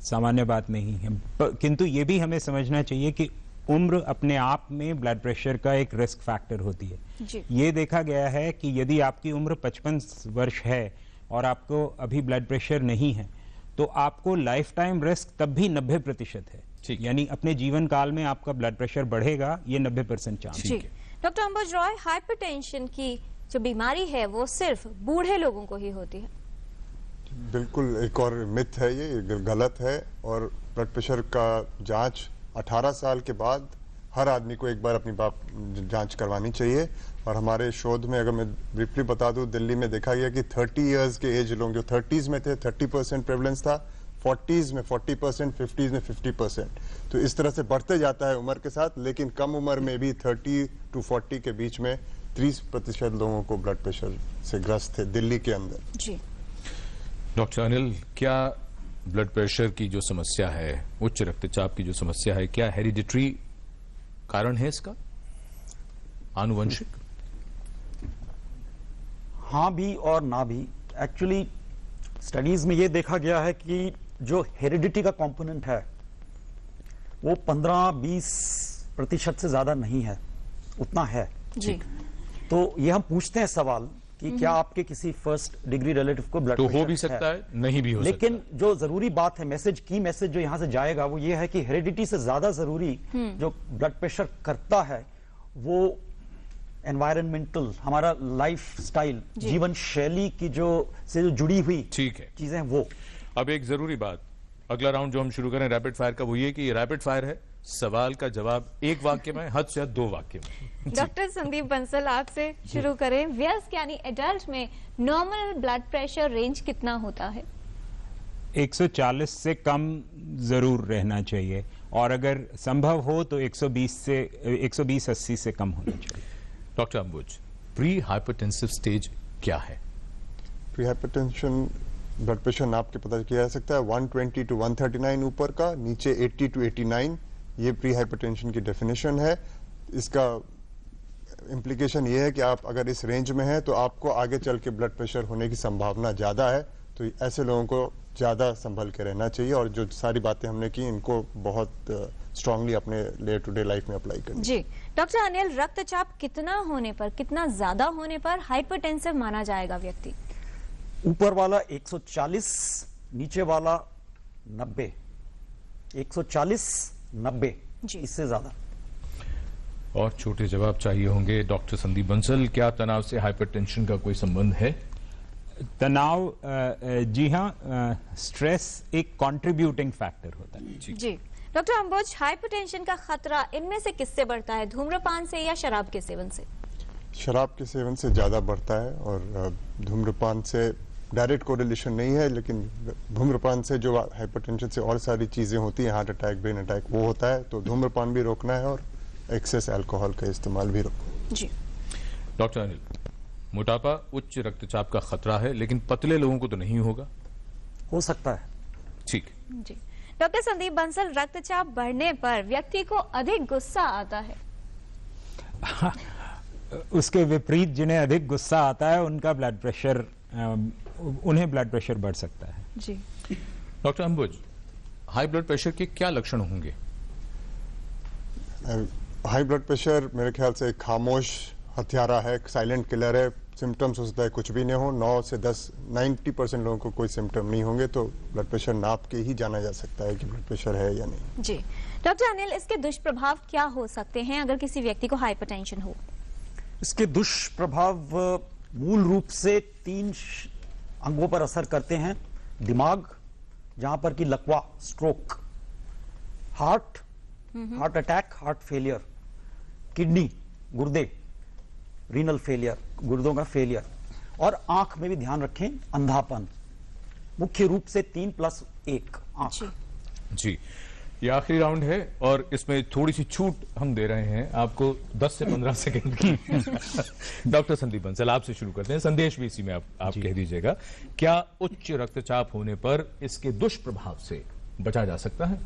सामान्य बात नहीं है, किंतु ये भी हमें समझना चाहिए कि उम्र अपने आप में ब्लड प्रेशर का एक रिस्क फैक्टर होती है। ये देखा गया है कि यदि आपकी उम्र 55 वर्ष है और आपको अभी ब्लड प्रेशर नहीं है तो आपको लाइफ टाइम रिस्क तब भी 90% है। यानी अपने जीवन काल में आपका ब्लड प्रेशर बढ़ेगा, ये 90% चांस है। डॉक्टर अंबुज रॉय, हाइपरटेंशन की जो बीमारी है वो सिर्फ बूढ़े लोगों को ही होती है? बिल्कुल एक और मिथ है, ये गलत है। और ब्लड प्रेशर का जांच 18 साल के बाद हर आदमी को एक बार अपनी जांच करवानी चाहिए। और हमारे शोध में अगर मैं ब्रीफली बता दूं, दिल्ली में देखा गया कि 30 इयर्स के एज लोग जो 30s में थे 30% प्रेवलेंस था, 40s में 40%, 50s में 50%। तो इस तरह से बढ़ते जाता है उम्र के साथ, लेकिन कम उम्र में भी 30 to 40 के बीच में 30% लोगों को ब्लड प्रेशर से ग्रस्त थे दिल्ली के अंदर। जी डॉक्टर अनिल, क्या ब्लड प्रेशर की जो समस्या है, उच्च रक्तचाप की जो समस्या है, क्या हेरिडिटरी कारण है इसका, आनुवंशिक? हाँ भी और ना भी। एक्चुअली स्टडीज में ये देखा गया है कि जो हेरिडिटी का कंपोनेंट है वो 15-20% से ज्यादा नहीं है, उतना है। जी तो ये हम पूछते हैं सवाल कि क्या आपके किसी फर्स्ट डिग्री रिलेटिव को ब्लड तो प्रेशर हो भी सकता है, नहीं भी हो सकता। लेकिन जो जरूरी बात है, की मैसेज जो यहां से जाएगा वो ये है कि हेरिडिटी से ज्यादा जरूरी जो ब्लड प्रेशर करता है वो एनवायरमेंटल, हमारा लाइफ स्टाइल, जीवन शैली की जो जुड़ी हुई ठीक है चीजें वो। अब एक जरूरी बात, अगला राउंड जो हम शुरू करें रैपिड फायर का, वो ये कि ये रैपिड फायर है, सवाल का जवाब एक वाक्य में, हद से हद 2 वाक्य में। डॉक्टर संदीप बंसल, आपसे शुरू करें। वयस्क यानी एडल्ट में नॉर्मल ब्लड प्रेशर रेंज कितना होता है? 140 से कम जरूर रहना चाहिए, और अगर संभव हो तो 120-80 से कम होना चाहिए। डॉक्टर अंबुज, प्री हाइपरटेंसिव स्टेज क्या है? प्री हाइपरटेंशन ब्लड प्रेशर नाप के पता किया जा सकता है 120 to 139 ऊपर का, नीचे 80 to 89, ये प्री हाइपरटेंशन की डेफिनेशन है। इसका इम्प्लीकेशन ये है कि आप अगर इस रेंज में हैं तो आपको आगे चल के ब्लड प्रेशर होने की संभावना ज्यादा है, तो ऐसे लोगों को ज्यादा संभल के रहना चाहिए, और जो सारी बातें हमने की इनको बहुत स्ट्रांगली अपने डे टू डे लाइफ में अप्लाई करनी। जी डॉक्टर अनिल, रक्तचाप कितना होने पर, कितना ज्यादा होने पर हाइपरटेंसिव माना जाएगा व्यक्ति? ऊपर वाला 140, नीचे वाला 90, 140-90, इससे ज्यादा। और छोटे जवाब चाहिए होंगे। डॉक्टर संदीप बंसल, क्या तनाव से हाइपरटेंशन का कोई संबंध है? तनाव, जी हाँ, स्ट्रेस एक कंट्रीब्यूटिंग फैक्टर होता है। जी डॉक्टर अंबुज, हाइपरटेंशन का खतरा इनमें से किससे बढ़ता है, धूम्रपान से या शराब के सेवन से? शराब के सेवन से ज्यादा बढ़ता है, और धूम्रपान से डायरेक्ट कोरिलेशन नहीं है, लेकिन धूम्रपान से जो हाइपरटेंशन से और सारी चीजें होती हैं, हार्ट अटैक, ब्रेन अटैक, वो होता है। तो धूम्रपान भी रोकना है और एक्सेस अल्कोहल का इस्तेमाल भी रोकना। जी डॉक्टर अनिल, मोटापा उच्च रक्तचाप का खतरा है, लेकिन पतले लोगों को तो नहीं होगा? हो सकता है। ठीक। जी डॉक्टर संदीप बंसल, रक्तचाप बढ़ने पर व्यक्ति को अधिक गुस्सा आता है? उसके विपरीत जिन्हें अधिक गुस्सा आता है उनका ब्लड प्रेशर, उन्हें ब्लड प्रेशर बढ़ सकता है। जी डॉक्टर अंबुज, हाई ब्लड प्रेशर के क्या लक्षण होंगे? हाई ब्लड प्रेशर मेरे ख्याल से एक खामोश हत्यारा है, साइलेंट किलर है। सिम्टम्स हो सकता है कुछ भी नहीं हो, 9 से 10, 90% लोगों को कोई सिम्टम नहीं होंगे, तो ब्लड प्रेशर नाप के ही जाना जा सकता है कि ब्लड प्रेशर है या नहीं। जी डॉक्टर अनिल, इसके दुष्प्रभाव क्या हो सकते हैं अगर किसी व्यक्ति को हाइपरटेंशन हो? इसके दुष्प्रभाव मूल रूप से 3 अंगों पर असर करते हैं। दिमाग, जहां पर कि लकवा, stroke, heart attack, heart failure, kidney, गुर्दे, रीनल फेलियर, गुर्दों का फेलियर, और आंख में भी ध्यान रखें, अंधापन। मुख्य रूप से 3+1 आंख। जी ये आखिरी राउंड है, और इसमें थोड़ी सी छूट हम दे रहे हैं आपको 10 से 15 सेकंड की। डॉक्टर संदीप बंसल, आपसे शुरू करते हैं। संदेश भी इसी में आप कह दीजिएगा, क्या उच्च रक्तचाप होने पर इसके दुष्प्रभाव से बचा जा सकता है?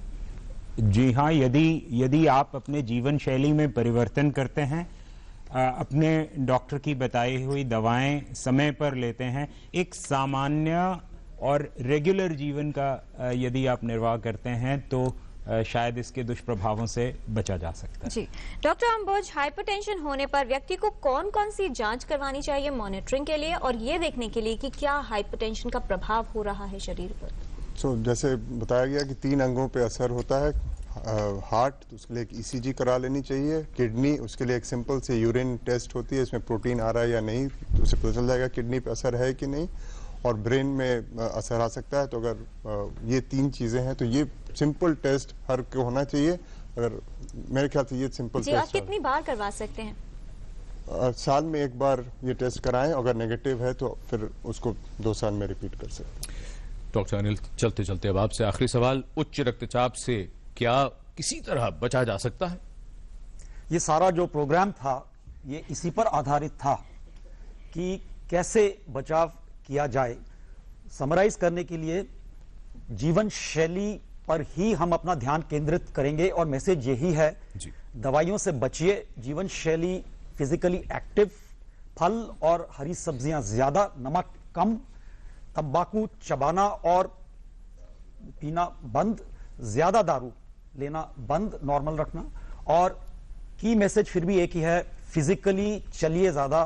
जी हाँ, यदि आप अपने जीवन शैली में परिवर्तन करते हैं, अपने डॉक्टर की बताई हुई दवाएं समय पर लेते हैं, एक सामान्य और रेगुलर जीवन का यदि आप निर्वाह करते हैं, तो शायद इसके दुष्प्रभावों से बचा जा सकता है। जी डॉक्टर अंबुज, हाइपरटेंशन होने पर व्यक्ति को कौन कौन सी जांच करवानी चाहिए मॉनिटरिंग के लिए, और ये देखने के लिए कि क्या हाइपरटेंशन का प्रभाव हो रहा है शरीर पर? जैसे बताया गया कि 3 अंगों पे असर होता है। हार्ट, तो उसके लिए एक ईसीजी करा लेनी चाहिए। किडनी, उसके लिए एक सिंपल से यूरिन टेस्ट होती है, इसमें प्रोटीन आ रहा है या नहीं, तो उसे पता चल जाएगा किडनी पे असर है कि नहीं। और ब्रेन में असर आ सकता है, तो अगर ये 3 चीजें हैं तो ये सिंपल टेस्ट हर को होना चाहिए। अगर मेरे ख्याल से ये सिंपल जी, टेस्ट आप कितनी बार करवा सकते हैं? साल में 1 बार ये टेस्ट कराएं, अगर नेगेटिव है तो फिर उसको 2 साल में रिपीट कर सकते हैं। डॉक्टर अनिल, चलते चलते अब आपसे आखिरी सवाल, उच्च रक्तचाप से क्या किसी तरह बचा जा सकता है? ये सारा जो प्रोग्राम था ये इसी पर आधारित था कि कैसे बचाव किया जाए। समराइज करने के लिए जीवन शैली पर ही हम अपना ध्यान केंद्रित करेंगे और मैसेज यही है, दवाइयों से बचिए, जीवन शैली फिजिकली एक्टिव, फल और हरी सब्जियां ज्यादा, नमक कम, तंबाकू चबाना और पीना बंद, ज्यादा दारू लेना बंद, नॉर्मल रखना। और की मैसेज फिर भी एक ही है, फिजिकली चलिए ज्यादा।